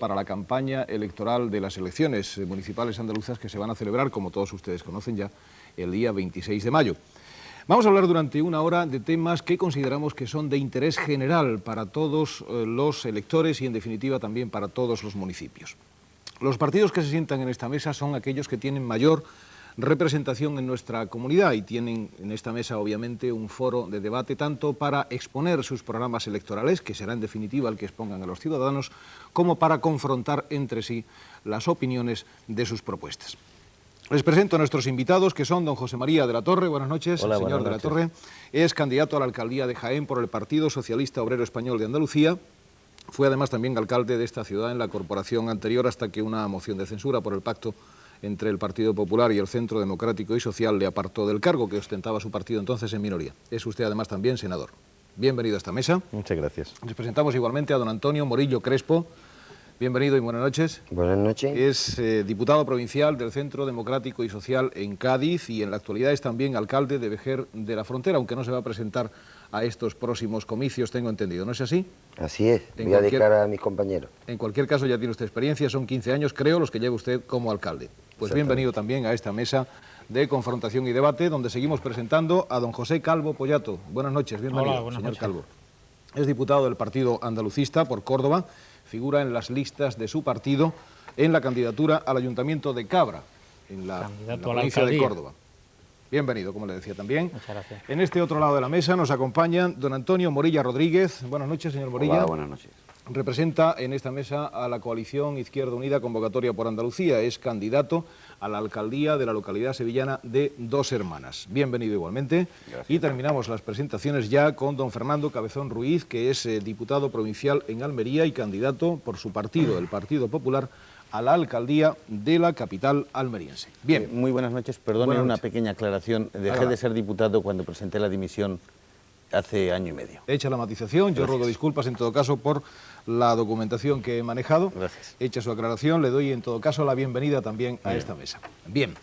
para la campaña electoral de las elecciones municipales andaluzas que se van a celebrar, como todos ustedes conocen ya, el día 26 de mayo. Vamos a hablar durante una hora de temas que consideramos que son de interés general para todos los electores y, en definitiva, también para todos los municipios. Los partidos que se sientan en esta mesa son aquellos que tienen mayor representación en nuestra comunidad y tienen en esta mesa, obviamente, un foro de debate tanto para exponer sus programas electorales, que será en definitiva el que expongan a los ciudadanos, como para confrontar entre sí las opiniones de sus propuestas. Les presento a nuestros invitados, que son don José María de la Torre. Buenas noches. Hola, señor buenas noches. de la Torre es candidato a la alcaldía de Jaén por el Partido Socialista Obrero Español de Andalucía. Fue además también alcalde de esta ciudad en la corporación anterior hasta que una moción de censura por el pacto entre el Partido Popular y el Centro Democrático y Social le apartó del cargo que ostentaba su partido entonces en minoría. Es usted además también senador. Bienvenido a esta mesa. Muchas gracias. Les presentamos igualmente a don Antonio Morillo Crespo. Bienvenido y buenas noches. Buenas noches. Es diputado provincial del Centro Democrático y Social en Cádiz y en la actualidad es también alcalde de Vejer de la Frontera, aunque no se va a presentar a estos próximos comicios, tengo entendido. ¿No es así? Así es. Voy a declarar a mis compañeros. En cualquier caso ya tiene usted experiencia, son 15 años, creo, los que lleva usted como alcalde. Pues bienvenido también a esta mesa de confrontación y debate, donde seguimos presentando a don José Calvo Pollato. Buenas noches, bienvenido. Hola, buenas señor noches. Calvo. Es diputado del Partido Andalucista por Córdoba, figura en las listas de su partido en la candidatura al Ayuntamiento de Cabra, en la provincia de Córdoba. Bienvenido, como le decía también. Muchas gracias. En este otro lado de la mesa nos acompañan don Antonio Morilla Rodríguez. Buenas noches, señor Morilla. Hola, buenas noches. Representa en esta mesa a la coalición Izquierda Unida Convocatoria por Andalucía. Es candidato a la alcaldía de la localidad sevillana de Dos Hermanas. Bienvenido igualmente. Gracias. Y terminamos las presentaciones ya con don Fernando Cabezón Ruiz, que es diputado provincial en Almería y candidato por su partido, el Partido Popular, a la alcaldía de la capital almeriense. Bien. Muy buenas noches. Perdone Buenas una noches. pequeña aclaración. Dejé Hágala. de ser diputado cuando presenté la dimisión hace año y medio. Hecha la matización, yo Gracias. ruego disculpas en todo caso por la documentación que he manejado. Gracias. Hecha su aclaración, le doy en todo caso la bienvenida también a esta mesa. Bien.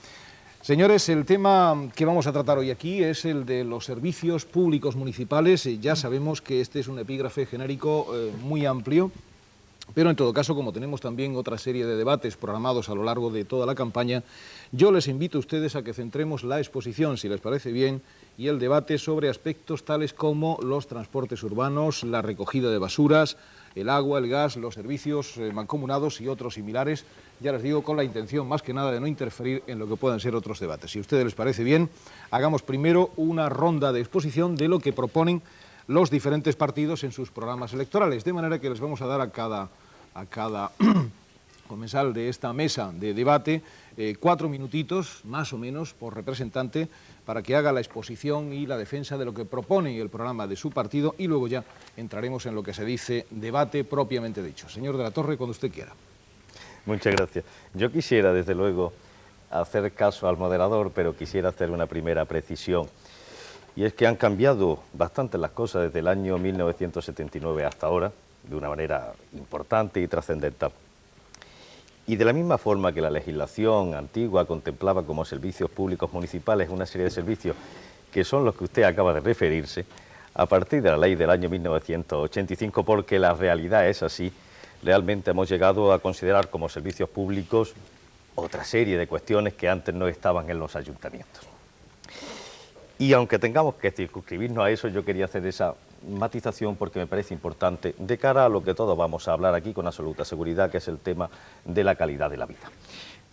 Señores, el tema que vamos a tratar hoy aquí es el de los servicios públicos municipales. Ya sabemos que este es un epígrafe genérico muy amplio, pero en todo caso, como tenemos también otra serie de debates programados a lo largo de toda la campaña, yo les invito a ustedes a que centremos la exposición, si les parece bien, y el debate sobre aspectos tales como los transportes urbanos, la recogida de basuras, el agua, el gas, los servicios mancomunados y otros similares, ya les digo, con la intención más que nada de no interferir en lo que puedan ser otros debates. Si a ustedes les parece bien, hagamos primero una ronda de exposición de lo que proponen los diferentes partidos en sus programas electorales, de manera que les vamos a dar a cada comensal de esta mesa de debate 4 minutitos, más o menos, por representante, para que haga la exposición y la defensa de lo que propone el programa de su partido y luego ya entraremos en lo que se dice debate propiamente dicho. Señor de la Torre, cuando usted quiera. Muchas gracias. Yo quisiera, desde luego, hacer caso al moderador, pero quisiera hacer una primera precisión. Y es que han cambiado bastante las cosas desde el año 1979 hasta ahora, de una manera importante y trascendental. Y de la misma forma que la legislación antigua contemplaba como servicios públicos municipales una serie de servicios que son los que usted acaba de referirse, a partir de la ley del año 1985, porque la realidad es así, realmente hemos llegado a considerar como servicios públicos otra serie de cuestiones que antes no estaban en los ayuntamientos. Y aunque tengamos que circunscribirnos a eso, yo quería hacer esa matización porque me parece importante de cara a lo que todos vamos a hablar aquí con absoluta seguridad, que es el tema de la calidad de la vida.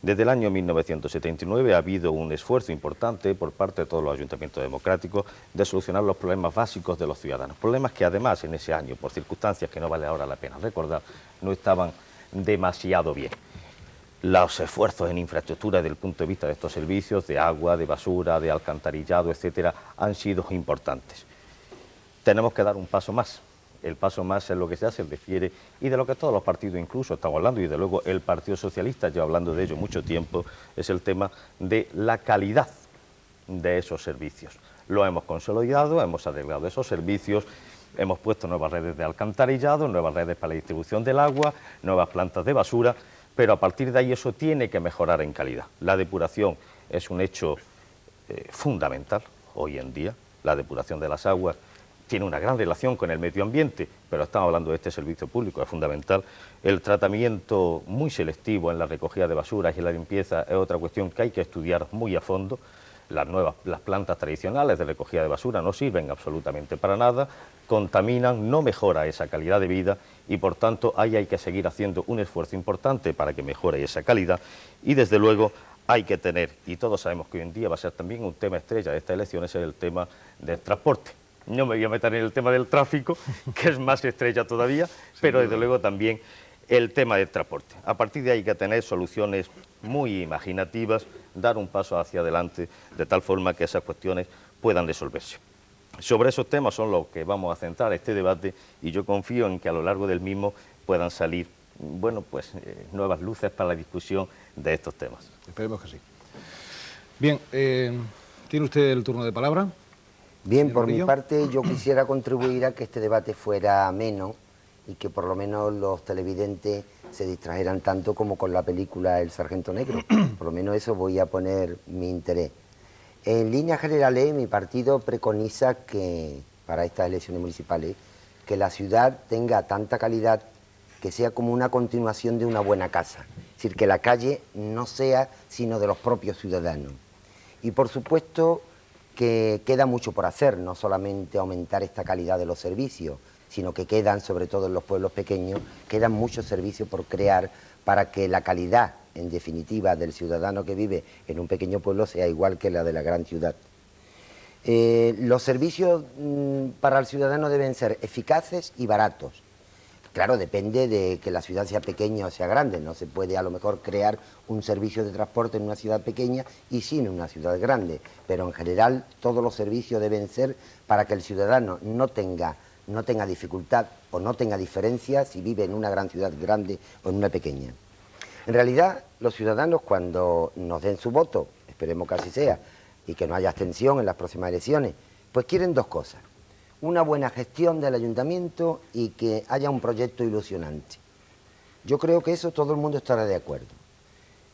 Desde el año 1979 ha habido un esfuerzo importante por parte de todos los ayuntamientos democráticos de solucionar los problemas básicos de los ciudadanos. Problemas que además en ese año, por circunstancias que no vale ahora la pena recordar, no estaban demasiado bien. Los esfuerzos en infraestructura desde el punto de vista de estos servicios, de agua, de basura, de alcantarillado, etcétera, han sido importantes. Tenemos que dar un paso más. El paso más es lo que ya se refiere y de lo que todos los partidos incluso estamos hablando, y de luego el Partido Socialista lleva hablando de ello mucho tiempo, es el tema de la calidad de esos servicios. Lo hemos consolidado, hemos arreglado esos servicios, hemos puesto nuevas redes de alcantarillado, nuevas redes para la distribución del agua, nuevas plantas de basura, pero a partir de ahí eso tiene que mejorar en calidad. La depuración es un hecho fundamental hoy en día, la depuración de las aguas tiene una gran relación con el medio ambiente, pero estamos hablando de este servicio público, es fundamental. El tratamiento muy selectivo en la recogida de basuras y en la limpieza es otra cuestión que hay que estudiar muy a fondo. Las plantas tradicionales de recogida de basura no sirven absolutamente para nada, contaminan, no mejora esa calidad de vida y por tanto ahí hay que seguir haciendo un esfuerzo importante para que mejore esa calidad y desde luego hay que tener, y todos sabemos que hoy en día va a ser también un tema estrella de estas elecciones, es el tema del transporte. No me voy a meter en el tema del tráfico, que es más estrella todavía, pero desde luego también el tema del transporte. A partir de ahí hay que tener soluciones muy imaginativas, dar un paso hacia adelante, de tal forma que esas cuestiones puedan resolverse. Sobre esos temas son los que vamos a centrar este debate y yo confío en que a lo largo del mismo puedan salir, bueno, pues nuevas luces para la discusión de estos temas. Esperemos que sí. Bien, ¿tiene usted el turno de palabra? Bien, por mi parte yo quisiera contribuir a que este debate fuera ameno y que por lo menos los televidentes se distrajeran tanto como con la película El Sargento Negro. Por lo menos eso voy a poner mi interés. En líneas generales, mi partido preconiza que, para estas elecciones municipales, que la ciudad tenga tanta calidad que sea como una continuación de una buena casa. Es decir, que la calle no sea sino de los propios ciudadanos. Y por supuesto que queda mucho por hacer, no solamente aumentar esta calidad de los servicios, sino que quedan, sobre todo en los pueblos pequeños, quedan muchos servicios por crear para que la calidad, en definitiva, del ciudadano que vive en un pequeño pueblo sea igual que la de la gran ciudad. Los servicios para el ciudadano deben ser eficaces y baratos. Claro, depende de que la ciudad sea pequeña o sea grande, no se puede a lo mejor crear un servicio de transporte en una ciudad pequeña y sí en una ciudad grande, pero en general todos los servicios deben ser para que el ciudadano no tenga dificultad o no tenga diferencia si vive en una gran ciudad grande o en una pequeña. En realidad, los ciudadanos cuando nos den su voto, esperemos que así sea, y que no haya abstención en las próximas elecciones, pues quieren dos cosas: una buena gestión del ayuntamiento y que haya un proyecto ilusionante. Yo creo que eso todo el mundo estará de acuerdo.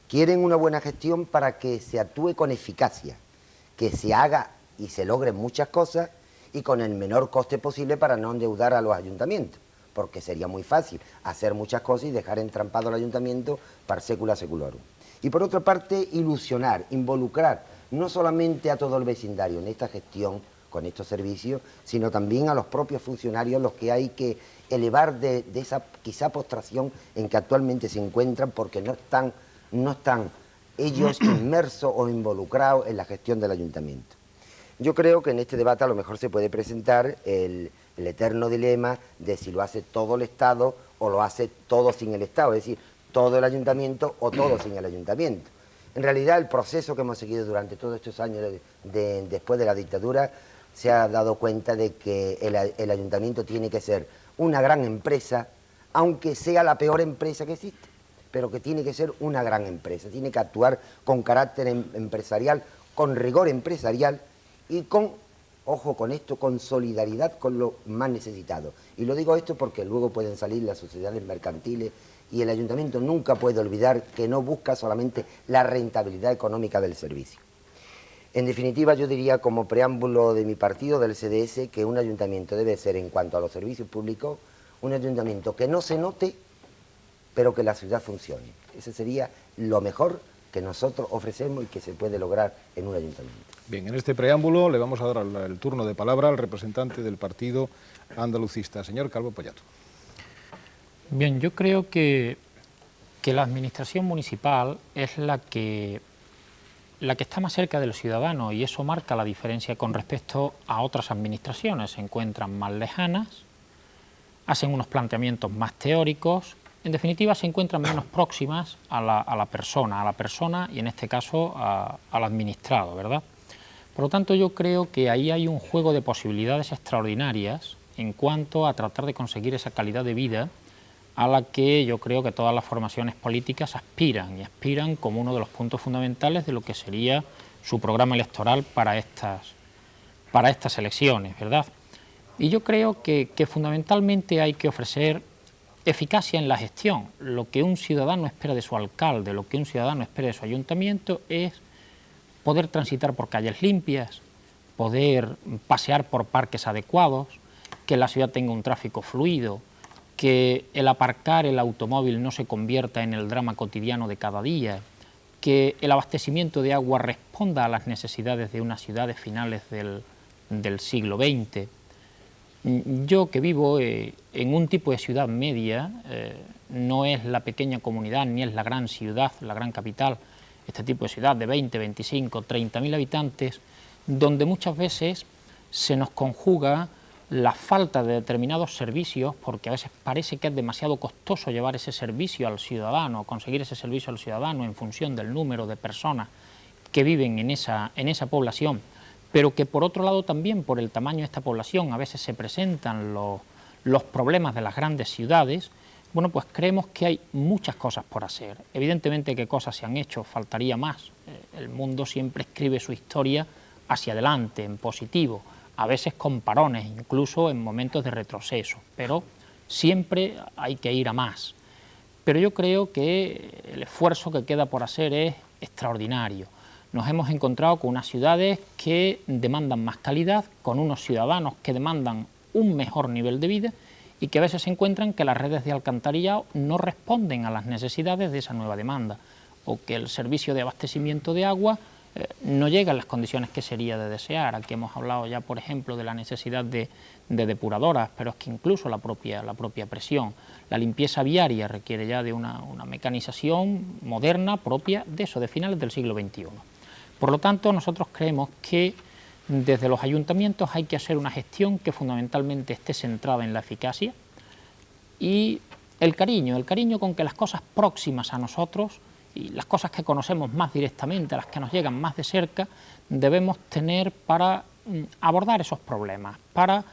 Quieren una buena gestión para que se actúe con eficacia, que se haga y se logren muchas cosas y con el menor coste posible para no endeudar a los ayuntamientos, porque sería muy fácil hacer muchas cosas y dejar entrampado al ayuntamiento par secula seculorum. Y por otra parte, ilusionar, involucrar no solamente a todo el vecindario en esta gestión, con estos servicios, sino también a los propios funcionarios, los que hay que elevar de esa quizá postración en que actualmente se encuentran porque no están ellos inmersos o involucrados en la gestión del ayuntamiento. Yo creo que en este debate a lo mejor se puede presentar el eterno dilema de si lo hace todo el Estado o lo hace todo sin el Estado, es decir, todo el ayuntamiento o todo sin el ayuntamiento. En realidad el proceso que hemos seguido durante todos estos años después de la dictadura se ha dado cuenta de que el ayuntamiento tiene que ser una gran empresa, aunque sea la peor empresa que existe, pero que tiene que ser una gran empresa, tiene que actuar con carácter empresarial, con rigor empresarial y con, ojo con esto, con solidaridad con los más necesitados. Y lo digo esto porque luego pueden salir las sociedades mercantiles y el ayuntamiento nunca puede olvidar que no busca solamente la rentabilidad económica del servicio. En definitiva, yo diría como preámbulo de mi partido, del CDS, que un ayuntamiento debe ser, en cuanto a los servicios públicos, un ayuntamiento que no se note, pero que la ciudad funcione. Ese sería lo mejor que nosotros ofrecemos y que se puede lograr en un ayuntamiento. Bien, en este preámbulo le vamos a dar el turno de palabra al representante del partido andalucista, señor Calvo Pollato. Bien, yo creo que la administración municipal es la que está más cerca de los ciudadanos y eso marca la diferencia con respecto a otras administraciones. Se encuentran más lejanas, hacen unos planteamientos más teóricos, en definitiva se encuentran menos próximas a la persona y en este caso al administrado, ¿verdad? Por lo tanto, yo creo que ahí hay un juego de posibilidades extraordinarias en cuanto a tratar de conseguir esa calidad de vida a la que yo creo que todas las formaciones políticas aspiran, y aspiran como uno de los puntos fundamentales de lo que sería su programa electoral para estas elecciones, ¿verdad? Y yo creo que fundamentalmente hay que ofrecer eficacia en la gestión. Lo que un ciudadano espera de su alcalde, lo que un ciudadano espera de su ayuntamiento es poder transitar por calles limpias, poder pasear por parques adecuados, que la ciudad tenga un tráfico fluido, que el aparcar el automóvil no se convierta en el drama cotidiano de cada día, que el abastecimiento de agua responda a las necesidades de unas ciudades finales del siglo XX. Yo, que vivo en un tipo de ciudad media, no es la pequeña comunidad ni es la gran ciudad, la gran capital, este tipo de ciudad de 20, 25, 30.000 habitantes, donde muchas veces se nos conjuga la falta de determinados servicios, porque a veces parece que es demasiado costoso llevar ese servicio al ciudadano, conseguir ese servicio al ciudadano en función del número de personas que viven en esa población, pero que por otro lado también por el tamaño de esta población a veces se presentan los problemas de las grandes ciudades. Bueno, pues creemos que hay muchas cosas por hacer. Evidentemente que cosas se han hecho, faltaría más. El mundo siempre escribe su historia hacia adelante, en positivo, a veces con parones, incluso en momentos de retroceso, pero siempre hay que ir a más. Pero yo creo que el esfuerzo que queda por hacer es extraordinario. Nos hemos encontrado con unas ciudades que demandan más calidad, con unos ciudadanos que demandan un mejor nivel de vida y que a veces se encuentran que las redes de alcantarillado no responden a las necesidades de esa nueva demanda, o que el servicio de abastecimiento de agua no llega en las condiciones que sería de desear. Aquí hemos hablado ya, por ejemplo, de la necesidad de depuradoras, pero es que incluso la propia presión, la limpieza viaria requiere ya de una mecanización moderna propia de eso, de finales del siglo XXI. Por lo tanto, nosotros creemos que desde los ayuntamientos hay que hacer una gestión que fundamentalmente esté centrada en la eficacia y el cariño con que las cosas próximas a nosotros y las cosas que conocemos más directamente, las que nos llegan más de cerca, debemos tener para abordar esos problemas, para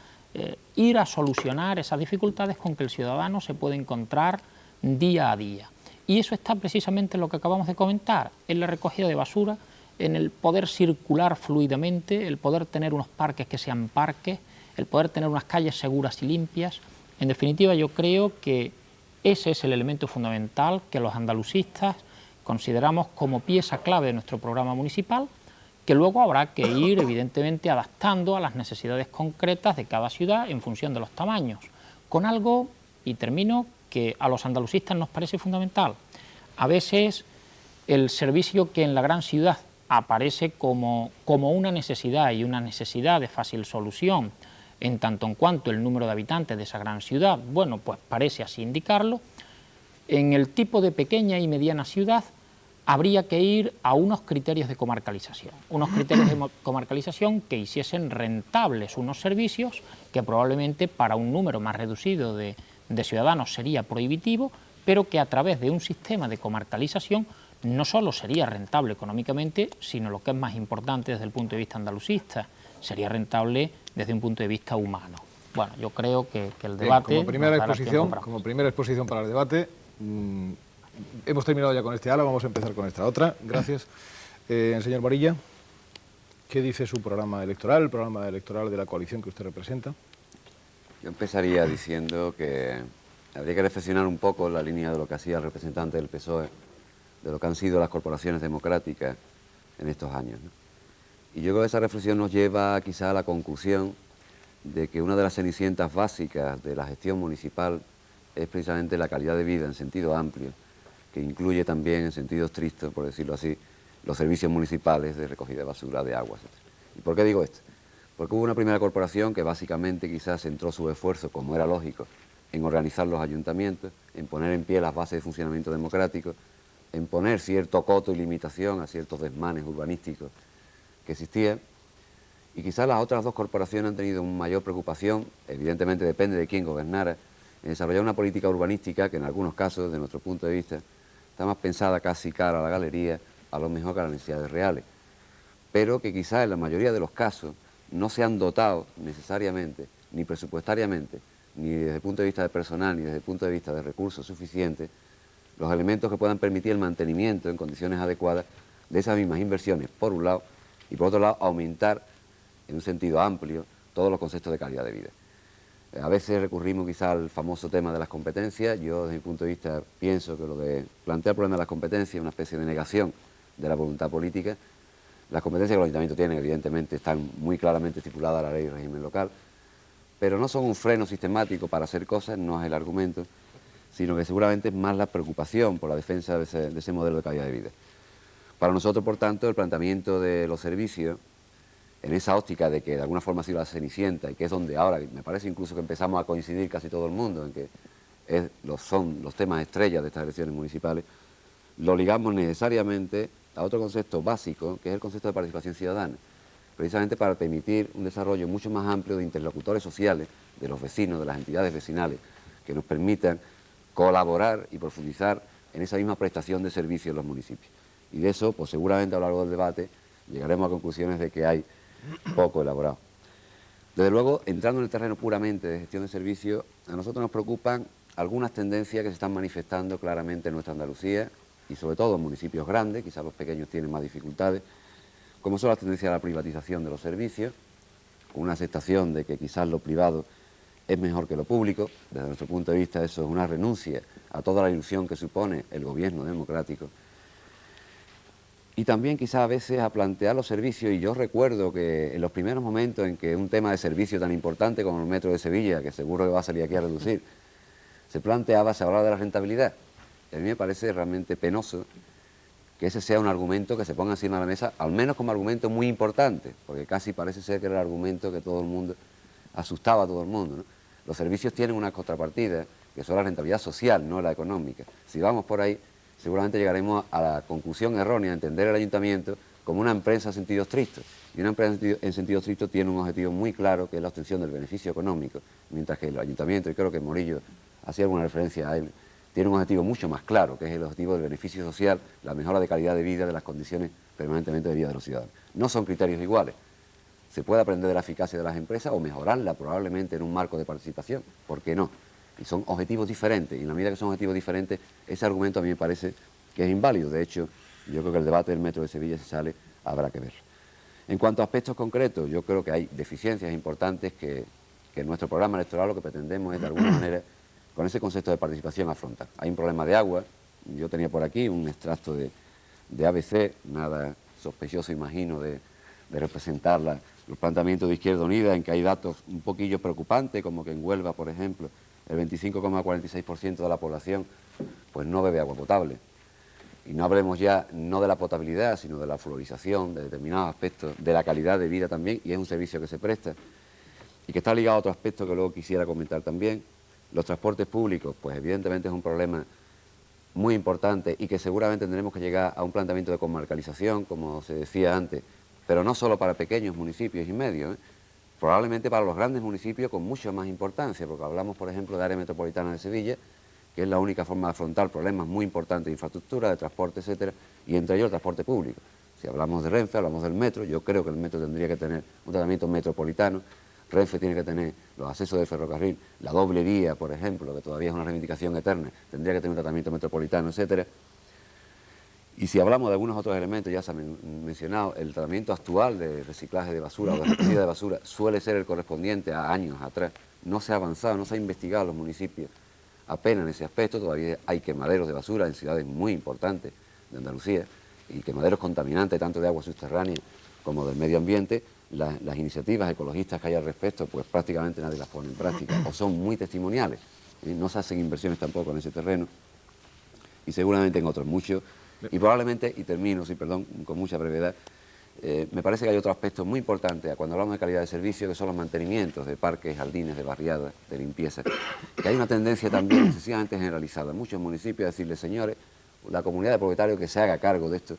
ir a solucionar esas dificultades con que el ciudadano se puede encontrar día a día. Y eso está precisamente en lo que acabamos de comentar, en la recogida de basura, en el poder circular fluidamente, el poder tener unos parques que sean parques, el poder tener unas calles seguras y limpias. En definitiva, yo creo que ese es el elemento fundamental que los andalucistas consideramos como pieza clave de nuestro programa municipal, que luego habrá que ir evidentemente adaptando a las necesidades concretas de cada ciudad en función de los tamaños, con algo, y termino, que a los andalucistas nos parece fundamental. A veces el servicio que en la gran ciudad aparece como una necesidad y una necesidad de fácil solución, en tanto en cuanto el número de habitantes de esa gran ciudad, bueno, pues parece así indicarlo. En el tipo de pequeña y mediana ciudad habría que ir a unos criterios de comarcalización, que hiciesen rentables unos servicios que probablemente para un número más reducido de ciudadanos sería prohibitivo, pero que a través de un sistema de comarcalización no solo sería rentable económicamente, sino lo que es más importante desde el punto de vista andalucista, sería rentable desde un punto de vista humano. Bueno, yo creo que el debate... Bien, como primera exposición para el debate, hemos terminado ya con este ala, vamos a empezar con esta otra. Gracias. Señor Varilla, ¿qué dice su programa electoral, el programa electoral de la coalición que usted representa? Yo empezaría diciendo que habría que reflexionar un poco en la línea de lo que hacía el representante del PSOE, de lo que han sido las corporaciones democráticas en estos años, ¿no? Y yo creo que esa reflexión nos lleva quizá a la conclusión de que una de las cenicientas básicas de la gestión municipal es precisamente la calidad de vida en sentido amplio, que incluye también en sentido estricto, por decirlo así, los servicios municipales de recogida de basura, de agua, etc. ¿Y por qué digo esto? Porque hubo una primera corporación que básicamente quizás centró su esfuerzo, como era lógico, en organizar los ayuntamientos, en poner en pie las bases de funcionamiento democrático, en poner cierto coto y limitación a ciertos desmanes urbanísticos que existían, y quizás las otras dos corporaciones han tenido una mayor preocupación, evidentemente depende de quién gobernara, en desarrollar una política urbanística que en algunos casos, desde nuestro punto de vista, está más pensada casi cara a la galería, a lo mejor que a las necesidades reales, pero que quizás en la mayoría de los casos no se han dotado necesariamente, ni presupuestariamente, ni desde el punto de vista de personal, ni desde el punto de vista de recursos suficientes, los elementos que puedan permitir el mantenimiento en condiciones adecuadas de esas mismas inversiones, por un lado, y por otro lado, aumentar en un sentido amplio todos los conceptos de calidad de vida. A veces recurrimos quizá al famoso tema de las competencias. Yo, desde mi punto de vista, pienso que lo de plantear el problema de las competencias es una especie de negación de la voluntad política. Las competencias que los ayuntamientos tienen, evidentemente, están muy claramente estipuladas en la ley de régimen local, pero no son un freno sistemático para hacer cosas, no es el argumento, sino que seguramente es más la preocupación por la defensa de ese modelo de calidad de vida. Para nosotros, por tanto, el planteamiento de los servicios, en esa óptica de que de alguna forma ha sido la cenicienta, y que es donde ahora, me parece incluso que empezamos a coincidir casi todo el mundo, en que son los temas estrellas de estas elecciones municipales, lo ligamos necesariamente a otro concepto básico, que es el concepto de participación ciudadana, precisamente para permitir un desarrollo mucho más amplio de interlocutores sociales, de los vecinos, de las entidades vecinales, que nos permitan colaborar y profundizar en esa misma prestación de servicios en los municipios. Y de eso, pues seguramente a lo largo del debate, llegaremos a conclusiones de que hay poco elaborado. Desde luego, entrando en el terreno puramente de gestión de servicios, a nosotros nos preocupan algunas tendencias que se están manifestando claramente en nuestra Andalucía, y sobre todo en municipios grandes, quizás los pequeños tienen más dificultades, como son las tendencias a la privatización de los servicios, una aceptación de que quizás lo privado es mejor que lo público. Desde nuestro punto de vista eso es una renuncia a toda la ilusión que supone el gobierno democrático. Y también quizás a veces a plantear los servicios, y yo recuerdo que en los primeros momentos en que un tema de servicio tan importante como el metro de Sevilla, que seguro que va a salir aquí a reducir, se hablaba de la rentabilidad. A mí me parece realmente penoso que ese sea un argumento que se ponga encima de la mesa, al menos como argumento muy importante, porque casi parece ser que era el argumento que todo el mundo, asustaba a todo el mundo, ¿no? Los servicios tienen una contrapartida, que son la rentabilidad social, no la económica. Si vamos por ahí, seguramente llegaremos a la conclusión errónea de entender el ayuntamiento como una empresa en sentido estricto. Y una empresa en sentido estricto tiene un objetivo muy claro, que es la obtención del beneficio económico, mientras que el ayuntamiento, y creo que Morillo hacía alguna referencia a él, tiene un objetivo mucho más claro, que es el objetivo del beneficio social, la mejora de calidad de vida de las condiciones permanentemente de vida de los ciudadanos. No son criterios iguales. Se puede aprender de la eficacia de las empresas o mejorarla probablemente en un marco de participación. ¿Por qué no? Y son objetivos diferentes, y en la medida que son objetivos diferentes, ese argumento a mí me parece que es inválido. De hecho, yo creo que el debate del metro de Sevilla, si sale, habrá que verlo. En cuanto a aspectos concretos, yo creo que hay deficiencias importantes que en nuestro programa electoral lo que pretendemos es, de alguna manera, con ese concepto de participación afrontar. Hay un problema de agua. Yo tenía por aquí un extracto de ABC, nada sospechoso, imagino, de representar los planteamientos de Izquierda Unida, en que hay datos un poquillo preocupantes, como que en Huelva, por ejemplo, el 25,46% de la población pues no bebe agua potable. Y no hablemos ya no de la potabilidad, sino de la fluorización, de determinados aspectos, de la calidad de vida también, y es un servicio que se presta. Y que está ligado a otro aspecto que luego quisiera comentar también. Los transportes públicos, pues evidentemente es un problema muy importante y que seguramente tendremos que llegar a un planteamiento de comarcalización, como se decía antes, pero no solo para pequeños municipios y medios, probablemente para los grandes municipios con mucha más importancia, porque hablamos, por ejemplo, de área metropolitana de Sevilla, que es la única forma de afrontar problemas muy importantes de infraestructura, de transporte, etcétera, y entre ellos el transporte público. Si hablamos de Renfe, hablamos del metro, yo creo que el metro tendría que tener un tratamiento metropolitano. Renfe tiene que tener los accesos del ferrocarril, la doble vía, por ejemplo, que todavía es una reivindicación eterna, tendría que tener un tratamiento metropolitano, etcétera. Y si hablamos de algunos otros elementos, ya se han mencionado, el tratamiento actual de reciclaje de basura o de recogida de basura suele ser el correspondiente a años atrás. No se ha avanzado, no se ha investigado en los municipios apenas en ese aspecto. Todavía hay quemaderos de basura en ciudades muy importantes de Andalucía y quemaderos contaminantes tanto de agua subterránea como del medio ambiente. Las iniciativas ecologistas que hay al respecto, pues prácticamente nadie las pone en práctica o son muy testimoniales. No se hacen inversiones tampoco en ese terreno y seguramente en otros muchos. Y probablemente, y termino, sí, perdón, con mucha brevedad, me parece que hay otro aspecto muy importante cuando hablamos de calidad de servicio, que son los mantenimientos de parques, jardines, de barriadas, de limpieza. Que hay una tendencia también excesivamente generalizada en muchos municipios a decirle, señores, la comunidad de propietarios que se haga cargo de esto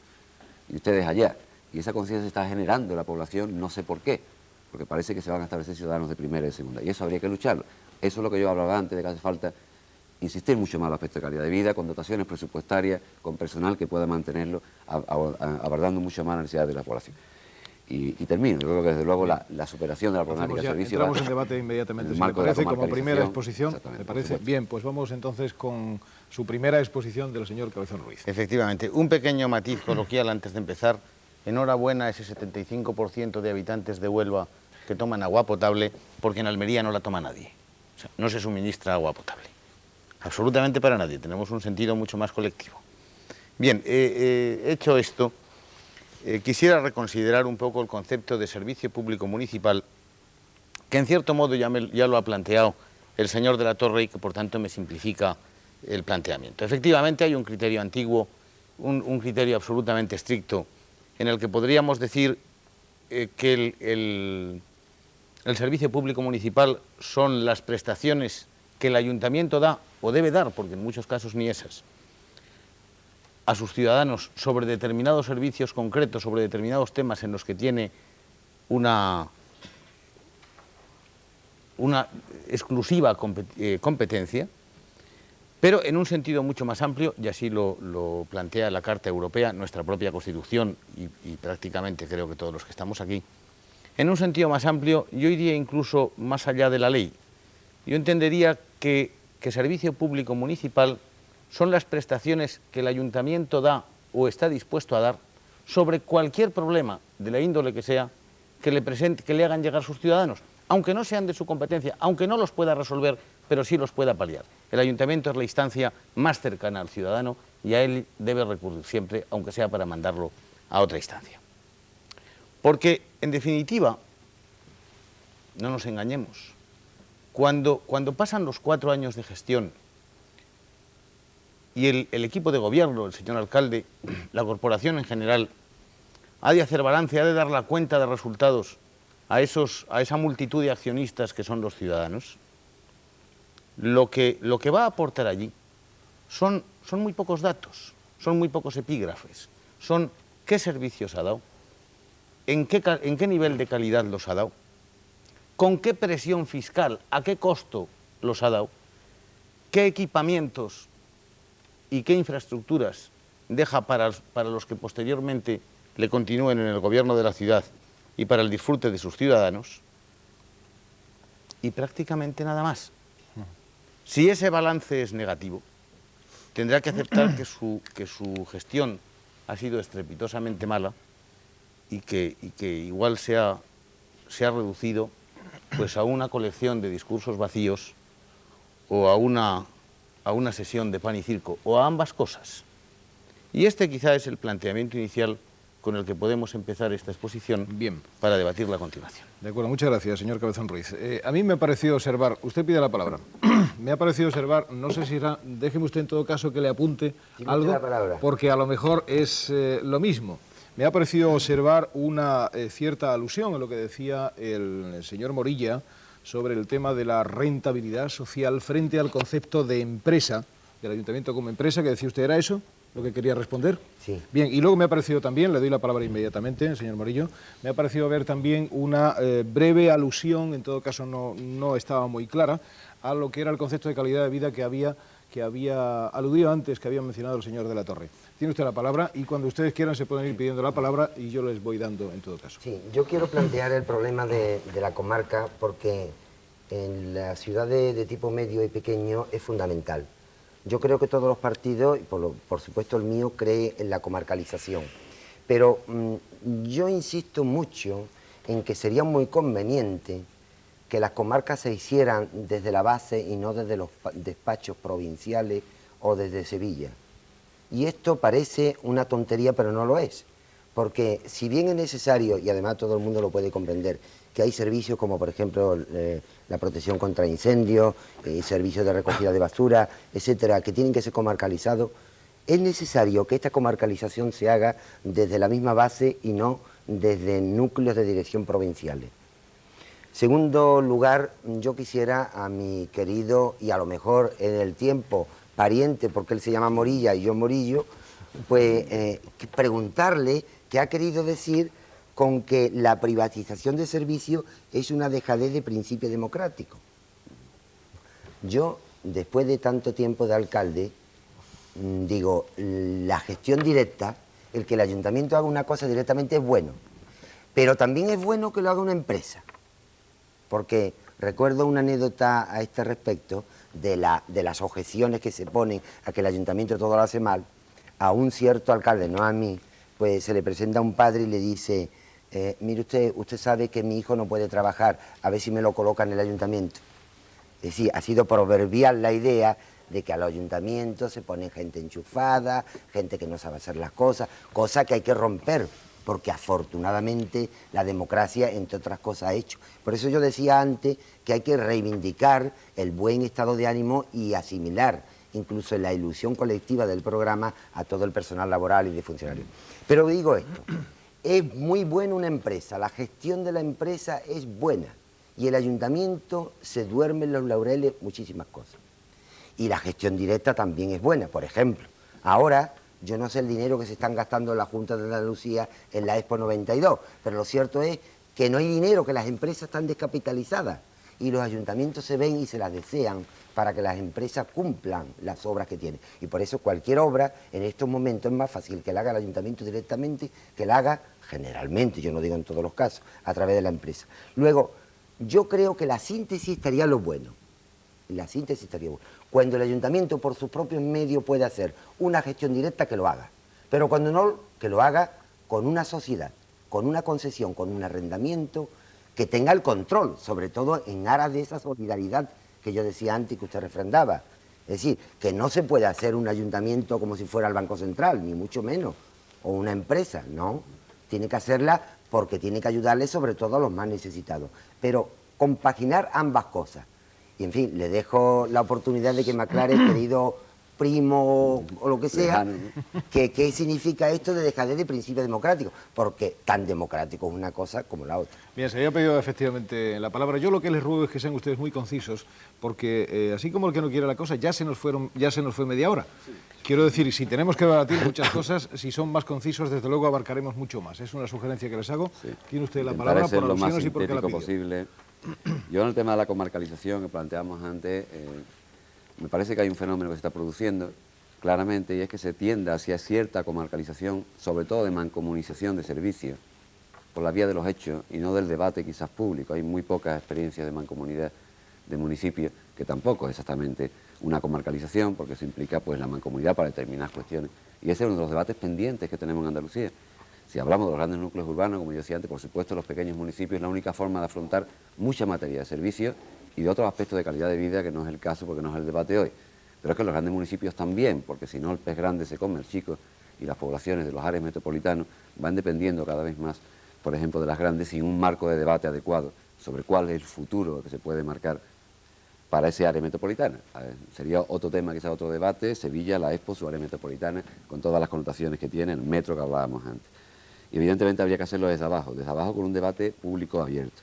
y ustedes allá. Y esa conciencia se está generando en la población, no sé por qué, porque parece que se van a establecer ciudadanos de primera y de segunda, y eso habría que lucharlo. Eso es lo que yo hablaba antes, de que hace falta insistir mucho más en el aspecto de calidad de vida, con dotaciones presupuestarias, con personal que pueda mantenerlo, abordando mucho más la necesidad de la población. Y termino, yo creo que desde luego la superación de la problemática de servicio... Entramos en debate inmediatamente, si me parece, como primera exposición. ¿Me parece? Bien, pues vamos entonces con su primera exposición del señor Cabezón Ruiz. Efectivamente, un pequeño matiz coloquial antes de empezar. Enhorabuena a ese 75% de habitantes de Huelva que toman agua potable, porque en Almería no la toma nadie. O sea, no se suministra agua potable. Absolutamente para nadie. Tenemos un sentido mucho más colectivo. Bien, hecho esto, quisiera reconsiderar un poco el concepto de servicio público municipal que en cierto modo ya lo ha planteado el señor de la Torre y que por tanto me simplifica el planteamiento. Efectivamente hay un criterio antiguo, un criterio absolutamente estricto, en el que podríamos decir que el servicio público municipal son las prestaciones que el ayuntamiento da o debe dar, porque en muchos casos ni esas, a sus ciudadanos sobre determinados servicios concretos, sobre determinados temas en los que tiene una exclusiva competencia, pero en un sentido mucho más amplio, y así lo plantea la Carta Europea, nuestra propia Constitución y prácticamente creo que todos los que estamos aquí. En un sentido más amplio, yo iría incluso más allá de la ley. Yo entendería que servicio público municipal son las prestaciones que el ayuntamiento da o está dispuesto a dar sobre cualquier problema de la índole que sea que le hagan llegar sus ciudadanos, aunque no sean de su competencia, aunque no los pueda resolver, pero sí los pueda paliar. El ayuntamiento es la instancia más cercana al ciudadano y a él debe recurrir siempre, aunque sea para mandarlo a otra instancia. Porque, en definitiva, no nos engañemos, cuando pasan los 4 años de gestión y el equipo de gobierno, el señor alcalde, la corporación en general, ha de hacer balance, ha de dar la cuenta de resultados a esa multitud de accionistas que son los ciudadanos, lo que va a aportar allí son muy pocos datos, son muy pocos epígrafes, son qué servicios ha dado, en qué nivel de calidad los ha dado, con qué presión fiscal, a qué costo los ha dado, qué equipamientos y qué infraestructuras deja para los que posteriormente le continúen en el gobierno de la ciudad y para el disfrute de sus ciudadanos, y prácticamente nada más. Si ese balance es negativo, tendrá que aceptar que su gestión ha sido estrepitosamente mala y que igual se ha reducido pues a una colección de discursos vacíos o a una sesión de pan y circo, o a ambas cosas. Y este quizá es el planteamiento inicial con el que podemos empezar esta exposición. Bien. Para debatirla a continuación. De acuerdo, muchas gracias, señor Cabezón Ruiz. A mí me ha parecido observar, usted pide la palabra, me ha parecido observar, no sé si será, déjeme usted en todo caso que le apunte algo, porque a lo mejor es lo mismo. Me ha parecido observar una cierta alusión a lo que decía el señor Morilla sobre el tema de la rentabilidad social frente al concepto de empresa, del ayuntamiento como empresa, que decía usted, ¿era eso lo que quería responder? Sí. Bien, y luego me ha parecido también, le doy la palabra inmediatamente, señor Morillo, me ha parecido ver también una breve alusión, en todo caso no estaba muy clara, a lo que era el concepto de calidad de vida que había aludido antes, que había mencionado el señor de la Torre. Tiene usted la palabra y cuando ustedes quieran se pueden ir pidiendo la palabra y yo les voy dando en todo caso. Sí, yo quiero plantear el problema de la comarca porque en la ciudad de tipo medio y pequeño es fundamental. Yo creo que todos los partidos, y por supuesto el mío, cree en la comarcalización. Pero yo insisto mucho en que sería muy conveniente que las comarcas se hicieran desde la base y no desde los despachos provinciales o desde Sevilla. Y esto parece una tontería, pero no lo es. Porque si bien es necesario, y además todo el mundo lo puede comprender, que hay servicios como por ejemplo la protección contra incendios, servicios de recogida de basura, etcétera, que tienen que ser comarcalizados, es necesario que esta comarcalización se haga desde la misma base y no desde núcleos de dirección provinciales. Segundo lugar, yo quisiera a mi querido, y a lo mejor en el tiempo pariente, porque él se llama Morilla y yo Morillo, pues preguntarle qué ha querido decir con que la privatización de servicios es una dejadez de principio democrático. Yo, después de tanto tiempo de alcalde, digo, la gestión directa, el que el ayuntamiento haga una cosa directamente es bueno, pero también es bueno que lo haga una empresa, porque recuerdo una anécdota a este respecto de las objeciones que se ponen a que el ayuntamiento todo lo hace mal. A un cierto alcalde, no a mí, pues se le presenta a un padre y le dice: mire usted sabe que mi hijo no puede trabajar, a ver si me lo coloca en el ayuntamiento. Es decir, ha sido proverbial la idea de que al ayuntamiento se pone gente enchufada, gente que no sabe hacer las cosas, cosa que hay que romper, porque afortunadamente la democracia, entre otras cosas, ha hecho. Por eso yo decía antes que hay que reivindicar el buen estado de ánimo y asimilar, incluso en la ilusión colectiva del programa, a todo el personal laboral y de funcionarios. Pero digo esto, es muy buena una empresa, la gestión de la empresa es buena, y el ayuntamiento se duerme en los laureles muchísimas cosas. Y la gestión directa también es buena. Por ejemplo, ahora yo no sé el dinero que se están gastando en la Junta de Andalucía en la Expo 92, pero lo cierto es que no hay dinero, que las empresas están descapitalizadas y los ayuntamientos se ven y se las desean para que las empresas cumplan las obras que tienen. Y por eso cualquier obra en estos momentos es más fácil que la haga el ayuntamiento directamente que la haga generalmente, yo no digo en todos los casos, a través de la empresa. Luego, yo creo que la síntesis estaría lo bueno. La síntesis estaría buena. Cuando el ayuntamiento por sus propios medios puede hacer una gestión directa, que lo haga. Pero cuando no, que lo haga con una sociedad, con una concesión, con un arrendamiento, que tenga el control, sobre todo en aras de esa solidaridad que yo decía antes y que usted refrendaba. Es decir, que no se puede hacer un ayuntamiento como si fuera el Banco Central, ni mucho menos, o una empresa, no. Tiene que hacerla porque tiene que ayudarle sobre todo a los más necesitados. Pero compaginar ambas cosas. Y en fin, le dejo la oportunidad de que me aclare, querido primo o lo que sea, qué significa esto de dejar de principio democrático, porque tan democrático es una cosa como la otra. Bien, se había pedido efectivamente la palabra. Yo lo que les ruego es que sean ustedes muy concisos, porque así como el que no quiere la cosa, ya se nos fue media hora. Sí. Quiero decir, si tenemos que debatir muchas cosas, si son más concisos, desde luego abarcaremos mucho más. Es una sugerencia que les hago. Sí. Tiene usted la palabra por alusiones y por qué la pidió. Posible. Yo en el tema de la comarcalización que planteamos antes, me parece que hay un fenómeno que se está produciendo claramente, y es que se tiende hacia cierta comarcalización, sobre todo de mancomunización de servicios, por la vía de los hechos y no del debate quizás público. Hay muy pocas experiencias de mancomunidad de municipios, que tampoco es exactamente una comarcalización, porque eso implica pues la mancomunidad para determinadas cuestiones. Y ese es uno de los debates pendientes que tenemos en Andalucía. Si hablamos de los grandes núcleos urbanos, como yo decía antes, por supuesto los pequeños municipios es la única forma de afrontar mucha materia de servicios y de otros aspectos de calidad de vida, que no es el caso porque no es el debate hoy. Pero es que los grandes municipios también, porque si no el pez grande se come el chico, y las poblaciones de los áreas metropolitanos van dependiendo cada vez más, por ejemplo, de las grandes, sin un marco de debate adecuado sobre cuál es el futuro que se puede marcar para ese área metropolitana. Sería otro tema, quizás otro debate, Sevilla, la Expo, su área metropolitana, con todas las connotaciones que tiene, el metro que hablábamos antes. Y evidentemente habría que hacerlo desde abajo con un debate público abierto.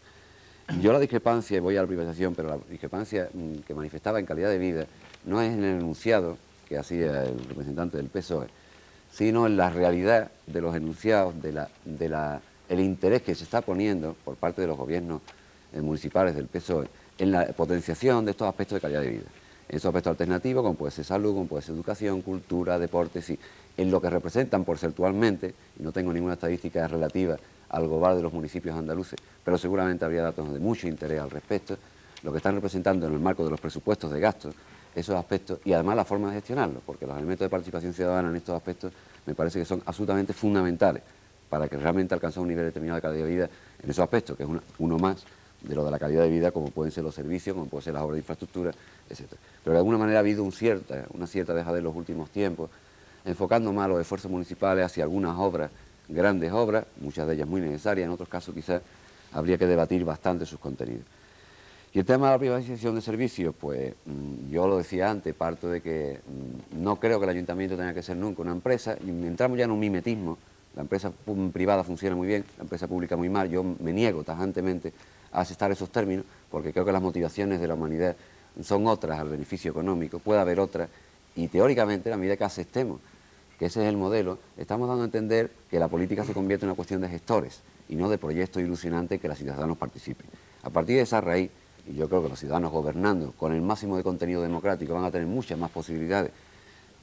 Yo la discrepancia, y voy a la privatización, pero la discrepancia que manifestaba en calidad de vida no es en el enunciado que hacía el representante del PSOE, sino en la realidad de los enunciados, el interés que se está poniendo por parte de los gobiernos municipales del PSOE en la potenciación de estos aspectos de calidad de vida. En esos aspectos alternativos, como puede ser salud, como puede ser educación, cultura, deporte, sí, en lo que representan porcentualmente, y no tengo ninguna estadística relativa al global de los municipios andaluces, pero seguramente habría datos de mucho interés al respecto, lo que están representando en el marco de los presupuestos de gastos, esos aspectos, y además la forma de gestionarlos, porque los elementos de participación ciudadana en estos aspectos me parece que son absolutamente fundamentales para que realmente alcance un nivel determinado de calidad de vida en esos aspectos, que es uno más de lo de la calidad de vida, como pueden ser los servicios, como pueden ser las obras de infraestructura, etc. Pero de alguna manera ha habido una cierta dejadez en los últimos tiempos, enfocando más los esfuerzos municipales hacia algunas obras, grandes obras, muchas de ellas muy necesarias, en otros casos quizás habría que debatir bastante sus contenidos. Y el tema de la privatización de servicios, pues yo lo decía antes, parto de que no creo que el ayuntamiento tenga que ser nunca una empresa, y entramos ya en un mimetismo, la empresa privada funciona muy bien, la empresa pública muy mal, yo me niego tajantemente a aceptar esos términos, porque creo que las motivaciones de la humanidad son otras al beneficio económico, puede haber otras, y teóricamente, a medida que aceptemos que ese es el modelo, estamos dando a entender que la política se convierte en una cuestión de gestores, y no de proyectos ilusionantes que los ciudadanos participen. A partir de esa raíz, y yo creo que los ciudadanos gobernando con el máximo de contenido democrático van a tener muchas más posibilidades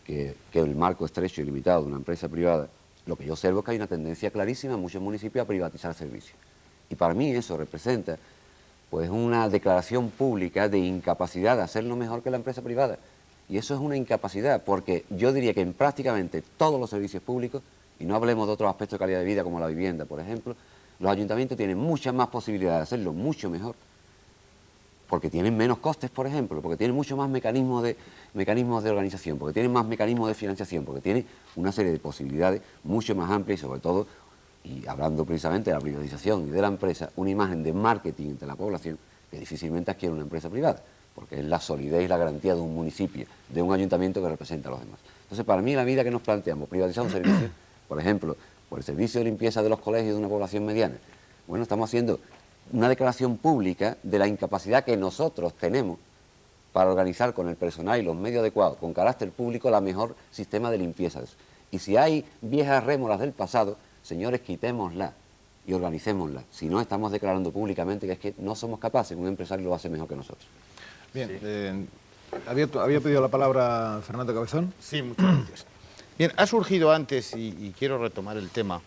que el marco estrecho y limitado de una empresa privada, lo que yo observo es que hay una tendencia clarísima en muchos municipios a privatizar servicios. Y para mí eso representa pues una declaración pública de incapacidad de hacerlo mejor que la empresa privada. Y eso es una incapacidad, porque yo diría que en prácticamente todos los servicios públicos, y no hablemos de otros aspectos de calidad de vida como la vivienda, por ejemplo, los ayuntamientos tienen muchas más posibilidades de hacerlo mucho mejor, porque tienen menos costes, por ejemplo, porque tienen mucho más mecanismos de organización, porque tienen más mecanismos de financiación, porque tienen una serie de posibilidades mucho más amplias y sobre todo y hablando precisamente de la privatización y de la empresa, una imagen de marketing entre la población que difícilmente adquiere una empresa privada, porque es la solidez y la garantía de un municipio, de un ayuntamiento que representa a los demás. Entonces, para mí, la medida que nos planteamos, privatizar un servicio, por ejemplo, por el servicio de limpieza de los colegios de una población mediana, bueno, estamos haciendo una declaración pública de la incapacidad que nosotros tenemos para organizar con el personal y los medios adecuados, con carácter público, la mejor sistema de limpieza de eso. Y si hay viejas rémoras del pasado, señores, quitémoslas y organicémoslas. Si no, estamos declarando públicamente que es que no somos capaces, un empresario lo hace mejor que nosotros. Bien, ¿había pedido la palabra Fernando Cabezón? Sí, muchas gracias. Bien, ha surgido antes, y quiero retomar el tema,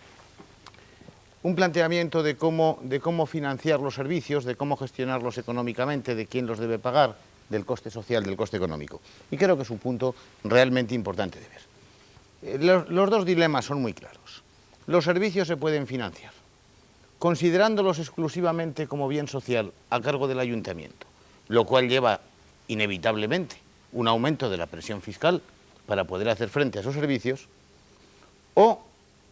un planteamiento de cómo financiar los servicios, de cómo gestionarlos económicamente, de quién los debe pagar, del coste social, del coste económico. Y creo que es un punto realmente importante de ver. Los dos dilemas son muy claros. Los servicios se pueden financiar, considerándolos exclusivamente como bien social a cargo del ayuntamiento, lo cual lleva inevitablemente un aumento de la presión fiscal para poder hacer frente a esos servicios, o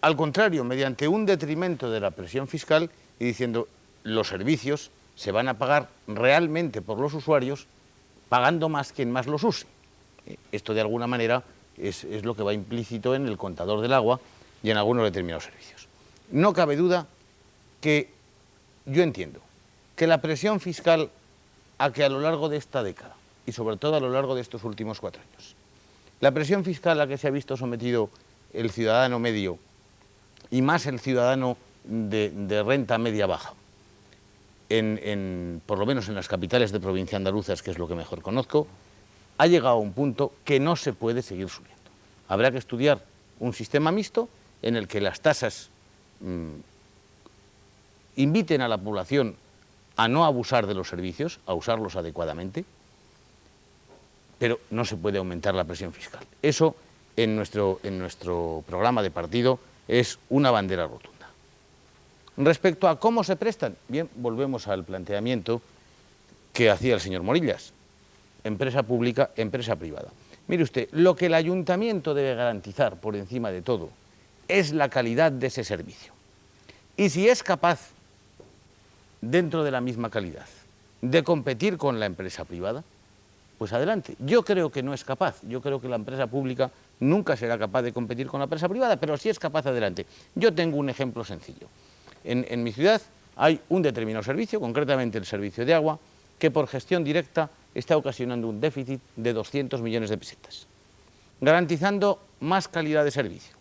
al contrario, mediante un detrimento de la presión fiscal y diciendo los servicios se van a pagar realmente por los usuarios, pagando más quien más los use. Esto de alguna manera es lo que va implícito en el contador del agua y en algunos determinados servicios. No cabe duda que yo entiendo que la presión fiscal a que a lo largo de esta década y sobre todo a lo largo de estos últimos 4 años, la presión fiscal a que se ha visto sometido el ciudadano medio y más el ciudadano de renta media-baja, por lo menos en las capitales de provincia andaluzas, que es lo que mejor conozco, ha llegado a un punto que no se puede seguir subiendo. Habrá que estudiar un sistema mixto en el que las tasas inviten a la población a no abusar de los servicios, a usarlos adecuadamente, pero no se puede aumentar la presión fiscal. Eso, en nuestro programa de partido, es una bandera rotunda. Respecto a cómo se prestan, bien, volvemos al planteamiento que hacía el señor Morillas. Empresa pública, empresa privada. Mire usted, lo que el ayuntamiento debe garantizar por encima de todo es la calidad de ese servicio. Y si es capaz, dentro de la misma calidad, de competir con la empresa privada, pues adelante. Yo creo que no es capaz. Yo creo que la empresa pública nunca será capaz de competir con la empresa privada, pero si es capaz, adelante. Yo tengo un ejemplo sencillo. En mi ciudad hay un determinado servicio, concretamente el servicio de agua, que por gestión directa está ocasionando un déficit de 200 millones de pesetas, garantizando más calidad de servicio,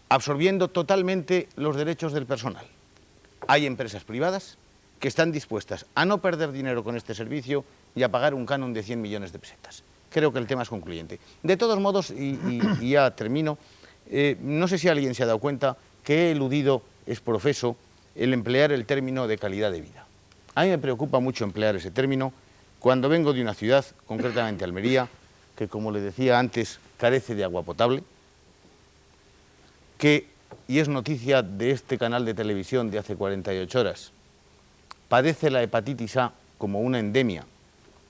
absorbiendo totalmente los derechos del personal. Hay empresas privadas que están dispuestas a no perder dinero con este servicio y a pagar un canon de 100 millones de pesetas. Creo que el tema es concluyente. De todos modos, y ya termino, no sé si alguien se ha dado cuenta que he eludido exprofeso el emplear el término de calidad de vida. A mí me preocupa mucho emplear ese término cuando vengo de una ciudad, concretamente Almería, que, como le decía antes, carece de agua potable, y es noticia de este canal de televisión de hace 48 horas, padece la hepatitis A como una endemia,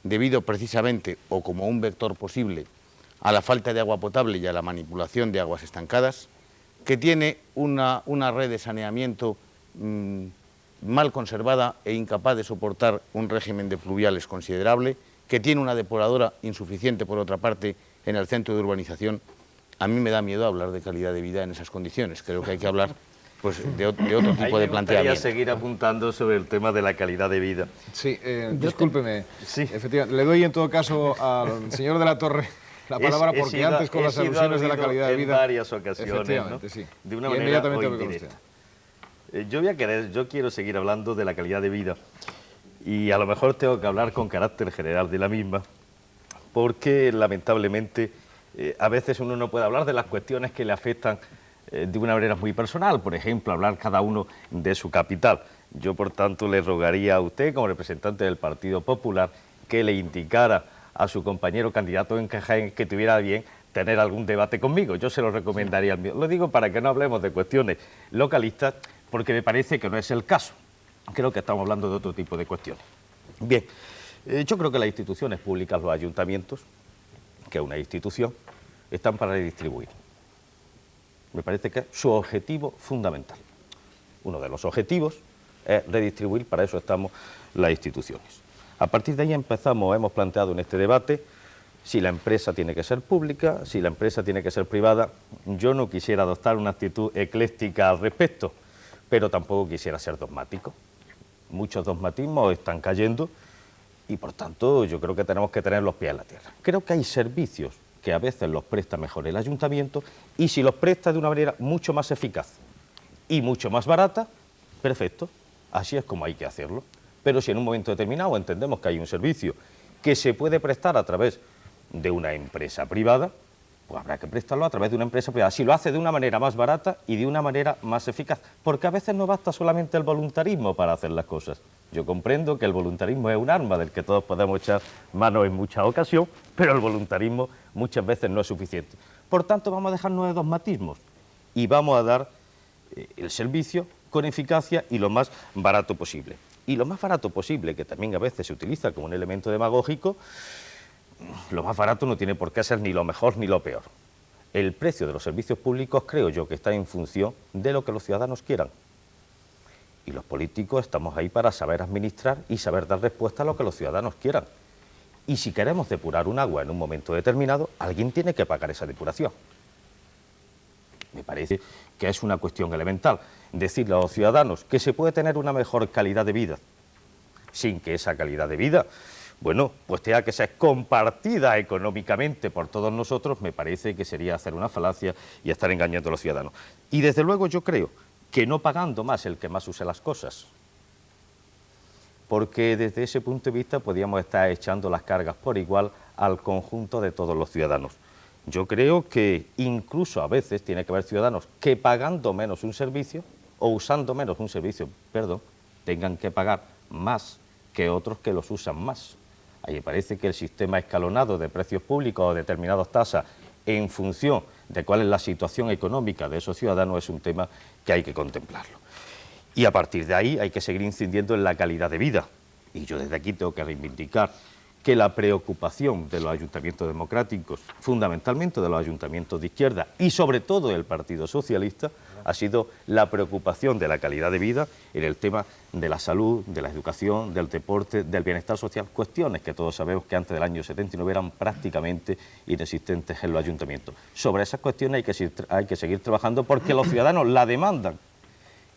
debido precisamente, o como un vector posible, a la falta de agua potable y a la manipulación de aguas estancadas, que tiene una red de saneamiento mal conservada e incapaz de soportar un régimen de fluviales considerable, que tiene una depuradora insuficiente, por otra parte, en el centro de urbanización. A mí me da miedo hablar de calidad de vida en esas condiciones. Creo que hay que hablar pues, de otro tipo de planteamiento. Me gustaría seguir apuntando sobre el tema de la calidad de vida. Sí, discúlpeme. Sí. Efectivamente, le doy en todo caso al señor de la Torre la palabra porque antes con las alusiones de la calidad de vida... En varias ocasiones, ¿no? Sí. De una manera o indirecta. Yo quiero seguir hablando de la calidad de vida y a lo mejor tengo que hablar con carácter general de la misma, porque lamentablemente a veces uno no puede hablar de las cuestiones que le afectan de una manera muy personal, por ejemplo, hablar cada uno de su capital. Yo, por tanto, le rogaría a usted, como representante del Partido Popular, que le indicara a su compañero candidato en Jaén que tuviera bien tener algún debate conmigo. Yo se lo recomendaría al mío. Lo digo para que no hablemos de cuestiones localistas, porque me parece que no es el caso. Creo que estamos hablando de otro tipo de cuestiones. Bien, yo creo que las instituciones públicas, los ayuntamientos, que es una institución, están para redistribuir. Me parece que es su objetivo fundamental. Uno de los objetivos es redistribuir, para eso estamos las instituciones. A partir de ahí hemos planteado en este debate si la empresa tiene que ser pública, si la empresa tiene que ser privada. Yo no quisiera adoptar una actitud ecléctica al respecto, pero tampoco quisiera ser dogmático. Muchos dogmatismos están cayendo y, por tanto, yo creo que tenemos que tener los pies en la tierra. Creo que hay servicios que a veces los presta mejor el ayuntamiento y si los presta de una manera mucho más eficaz y mucho más barata, perfecto, así es como hay que hacerlo. Pero si en un momento determinado entendemos que hay un servicio que se puede prestar a través de una empresa privada, pues habrá que prestarlo a través de una empresa privada. Si lo hace de una manera más barata y de una manera más eficaz, porque a veces no basta solamente el voluntarismo para hacer las cosas. Yo comprendo que el voluntarismo es un arma del que todos podemos echar mano en muchas ocasiones, pero el voluntarismo muchas veces no es suficiente. Por tanto, vamos a dejarnos de dogmatismos y vamos a dar el servicio con eficacia y lo más barato posible. Y lo más barato posible, que también a veces se utiliza como un elemento demagógico, lo más barato no tiene por qué ser ni lo mejor ni lo peor. El precio de los servicios públicos creo yo que está en función de lo que los ciudadanos quieran. Y los políticos estamos ahí para saber administrar y saber dar respuesta a lo que los ciudadanos quieran. Y si queremos depurar un agua en un momento determinado, alguien tiene que pagar esa depuración. Me parece que es una cuestión elemental. Decirle a los ciudadanos que se puede tener una mejor calidad de vida, sin que esa calidad de vida, bueno, pues tenga que ser compartida económicamente por todos nosotros, me parece que sería hacer una falacia y estar engañando a los ciudadanos. Y desde luego yo creo que no pagando más el que más use las cosas, porque desde ese punto de vista podríamos estar echando las cargas por igual al conjunto de todos los ciudadanos. Yo creo que incluso a veces tiene que haber ciudadanos que pagando menos un servicio, o usando menos un servicio, perdón, tengan que pagar más que otros que los usan más. Ahí parece que el sistema escalonado de precios públicos o determinadas tasas en función de cuál es la situación económica de esos ciudadanos es un tema que hay que contemplarlo. Y a partir de ahí hay que seguir incidiendo en la calidad de vida. Y yo desde aquí tengo que reivindicar que la preocupación de los ayuntamientos democráticos, fundamentalmente de los ayuntamientos de izquierda y sobre todo del Partido Socialista, ha sido la preocupación de la calidad de vida en el tema de la salud, de la educación, del deporte, del bienestar social, cuestiones que todos sabemos que antes del año 79 eran prácticamente inexistentes en los ayuntamientos. Sobre esas cuestiones hay que seguir trabajando porque los ciudadanos la demandan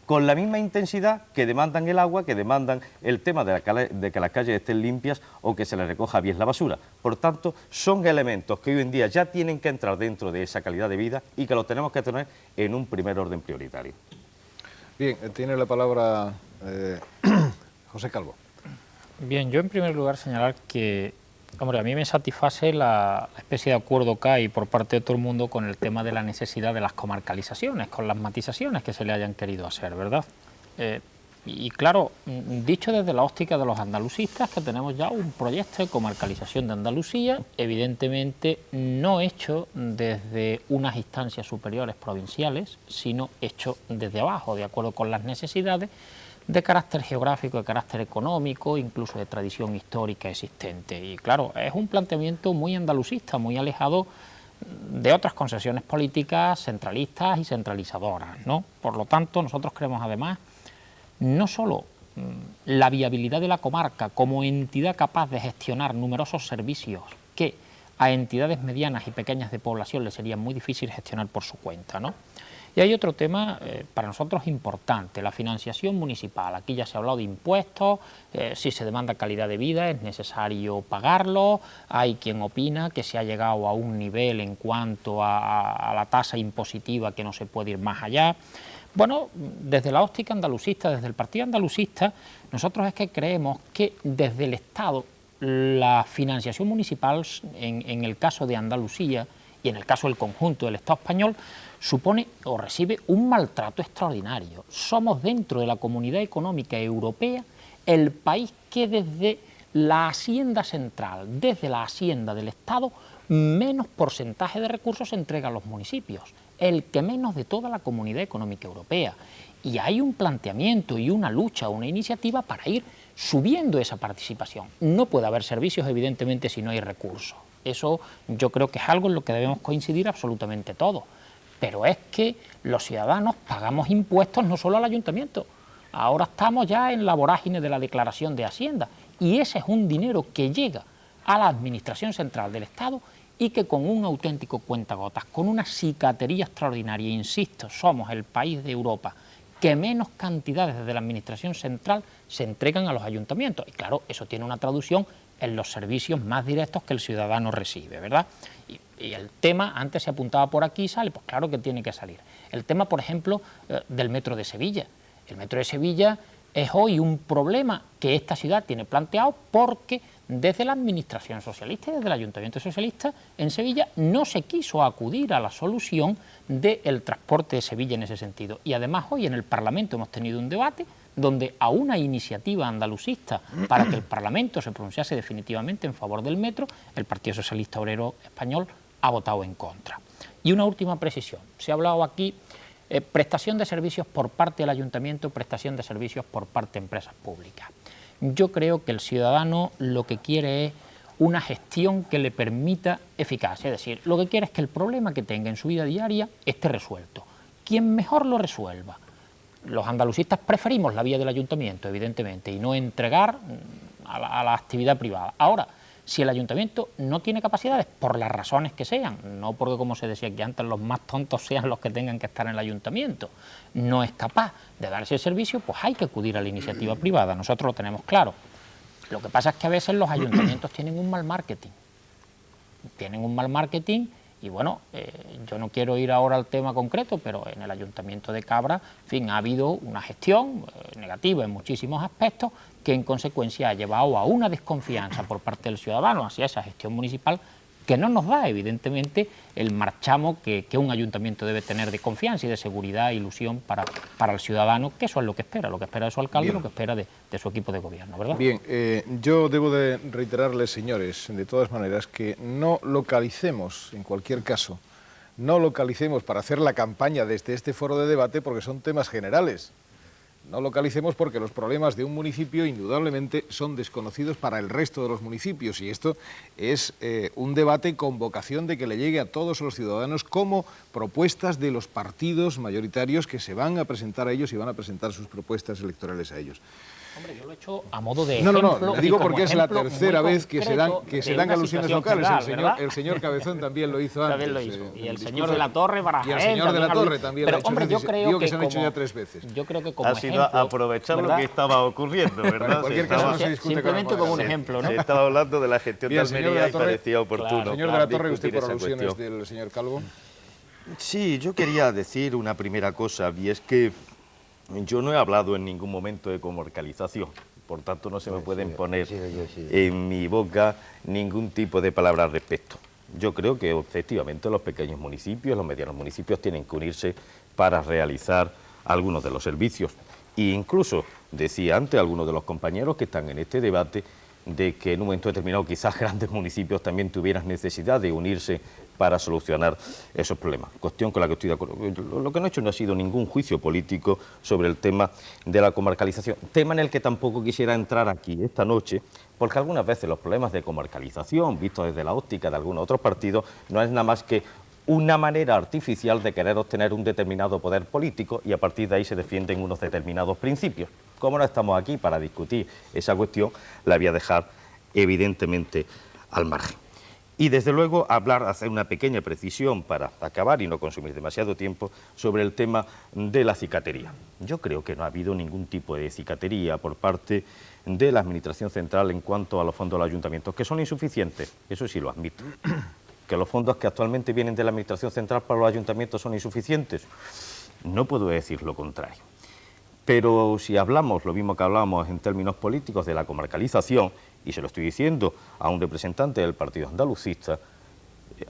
con la misma intensidad que demandan el agua, que demandan el tema de que las calles estén limpias o que se les recoja bien la basura. Por tanto, son elementos que hoy en día ya tienen que entrar dentro de esa calidad de vida y que los tenemos que tener en un primer orden prioritario. Bien, tiene la palabra José Calvo. Bien, yo en primer lugar señalar que, hombre, a mí me satisface la especie de acuerdo que hay por parte de todo el mundo con el tema de la necesidad de las comarcalizaciones, con las matizaciones que se le hayan querido hacer, ¿verdad? Y claro, dicho desde la óptica de los andalucistas, que tenemos ya un proyecto de comarcalización de Andalucía, evidentemente no hecho desde unas instancias superiores provinciales, sino hecho desde abajo, de acuerdo con las necesidades de carácter geográfico, de carácter económico, incluso de tradición histórica existente. Y claro, es un planteamiento muy andalucista, muy alejado de otras concesiones políticas centralistas y centralizadoras, ¿no? Por lo tanto, nosotros creemos además no solo la viabilidad de la comarca como entidad capaz de gestionar numerosos servicios que a entidades medianas y pequeñas de población les sería muy difícil gestionar por su cuenta, ¿no? Y hay otro tema para nosotros importante, la financiación municipal. Aquí ya se ha hablado de impuestos, si se demanda calidad de vida es necesario pagarlo, hay quien opina que se ha llegado a un nivel en cuanto a la tasa impositiva que no se puede ir más allá. Bueno, desde la óptica andalucista, desde el Partido Andalucista, nosotros es que creemos que desde el Estado la financiación municipal, en el caso de Andalucía y en el caso del conjunto del Estado español, supone o recibe un maltrato extraordinario. Somos dentro de la Comunidad Económica Europea el país que desde la Hacienda Central, desde la Hacienda del Estado, menos porcentaje de recursos se entrega a los municipios, el que menos de toda la Comunidad Económica Europea. Y hay un planteamiento y una lucha, una iniciativa para ir subiendo esa participación. No puede haber servicios, evidentemente, si no hay recursos. Eso yo creo que es algo en lo que debemos coincidir absolutamente todos. pero es que los ciudadanos pagamos impuestos no solo al ayuntamiento, ahora estamos ya en la vorágine de la declaración de Hacienda y ese es un dinero que llega a la Administración Central del Estado y que con un auténtico cuentagotas, con una cicatería extraordinaria, insisto, somos el país de Europa que menos cantidades de la Administración Central se entregan a los ayuntamientos. Y claro, eso tiene una traducción en los servicios más directos que el ciudadano recibe, ¿verdad? Y el tema, antes se apuntaba por aquí, sale, pues claro que tiene que salir. El tema, por ejemplo, del metro de Sevilla. El metro de Sevilla es hoy un problema que esta ciudad tiene planteado porque desde la Administración Socialista y desde el Ayuntamiento Socialista en Sevilla no se quiso acudir a la solución del transporte de Sevilla en ese sentido. Y además hoy en el Parlamento hemos tenido un debate donde a una iniciativa andalucista para que el Parlamento se pronunciase definitivamente en favor del metro, el Partido Socialista Obrero Español ha votado en contra. Y una última precisión, se ha hablado aquí prestación de servicios por parte del ayuntamiento, prestación de servicios por parte de empresas públicas. Yo creo que el ciudadano lo que quiere es una gestión que le permita eficacia, es decir, lo que quiere es que el problema que tenga en su vida diaria esté resuelto. Quien mejor lo resuelva. Los andalucistas preferimos la vía del ayuntamiento, evidentemente, y no entregar a la actividad privada. Ahora, si el ayuntamiento no tiene capacidades, por las razones que sean, no porque, como se decía aquí antes, los más tontos sean los que tengan que estar en el ayuntamiento, no es capaz de dar ese servicio, pues hay que acudir a la iniciativa privada, nosotros lo tenemos claro. Lo que pasa es que a veces los ayuntamientos tienen un mal marketing, y bueno, yo no quiero ir ahora al tema concreto, pero en el Ayuntamiento de Cabra, en fin, ha habido una gestión negativa en muchísimos aspectos que en consecuencia ha llevado a una desconfianza por parte del ciudadano hacia esa gestión municipal que no nos da, evidentemente, el marchamo que un ayuntamiento debe tener de confianza y de seguridad e ilusión para el ciudadano, que eso es lo que espera de su alcalde y lo que espera de su equipo de gobierno, ¿verdad? Bien, yo debo de reiterarles, señores, de todas maneras, que no localicemos, en cualquier caso, no localicemos para hacer la campaña desde este foro de debate porque son temas generales. No localicemos porque los problemas de un municipio indudablemente son desconocidos para el resto de los municipios y esto es un debate con vocación de que le llegue a todos los ciudadanos como propuestas de los partidos mayoritarios que se van a presentar a ellos y van a presentar sus propuestas electorales a ellos. Hombre, yo lo he hecho a modo de ejemplo. No, le digo y como porque es la ejemplo tercera muy vez que se dan una alusiones situación locales. general, El señor Cabezón también lo hizo antes. También lo hizo. Y el señor de la Torre, Barajael, y el señor de la Torre también pero, lo ha hecho. hombre, yo creo digo que se han hecho ya 3 veces. Yo creo que como Ha sido ejemplo, aprovechar ¿verdad? lo que estaba ocurriendo, ¿verdad? En cualquier caso, no se discute simplemente con la como un moderación. ejemplo, ¿no? Se estaba hablando de la gestión Bien, de señor de Almería la y Torre. parecía oportuno. Claro. Señor de la Torre, usted discutir por esa alusiones cuestión. del señor Calvo. Sí, yo quería decir una primera cosa, y es que yo no he hablado en ningún momento de comarcalización, por tanto no se me pueden poner en mi boca ningún tipo de palabra al respecto. Yo creo que efectivamente los pequeños municipios, los medianos municipios tienen que unirse para realizar algunos de los servicios. E incluso decía antes algunos de los compañeros que están en este debate de que en un momento determinado quizás grandes municipios también tuvieran necesidad de unirse para solucionar esos problemas. Cuestión con la que estoy de acuerdo. Lo que no he hecho no ha sido ningún juicio político sobre el tema de la comarcalización, tema en el que tampoco quisiera entrar aquí esta noche, porque algunas veces los problemas de comarcalización, vistos desde la óptica de algunos otros partidos, no es nada más que una manera artificial de querer obtener un determinado poder político y a partir de ahí se defienden unos determinados principios. Como no estamos aquí para discutir esa cuestión, la voy a dejar evidentemente al margen. Y desde luego hacer una pequeña precisión para acabar y no consumir demasiado tiempo sobre el tema de la cicatería. Yo creo que no ha habido ningún tipo de cicatería por parte de la Administración Central en cuanto a los fondos de los ayuntamientos, que son insuficientes, eso sí lo admito. Que los fondos que actualmente vienen de la Administración Central para los ayuntamientos son insuficientes, no puedo decir lo contrario. Pero si hablamos, lo mismo que hablamos en términos políticos de la comarcalización, y se lo estoy diciendo a un representante del Partido Andalucista,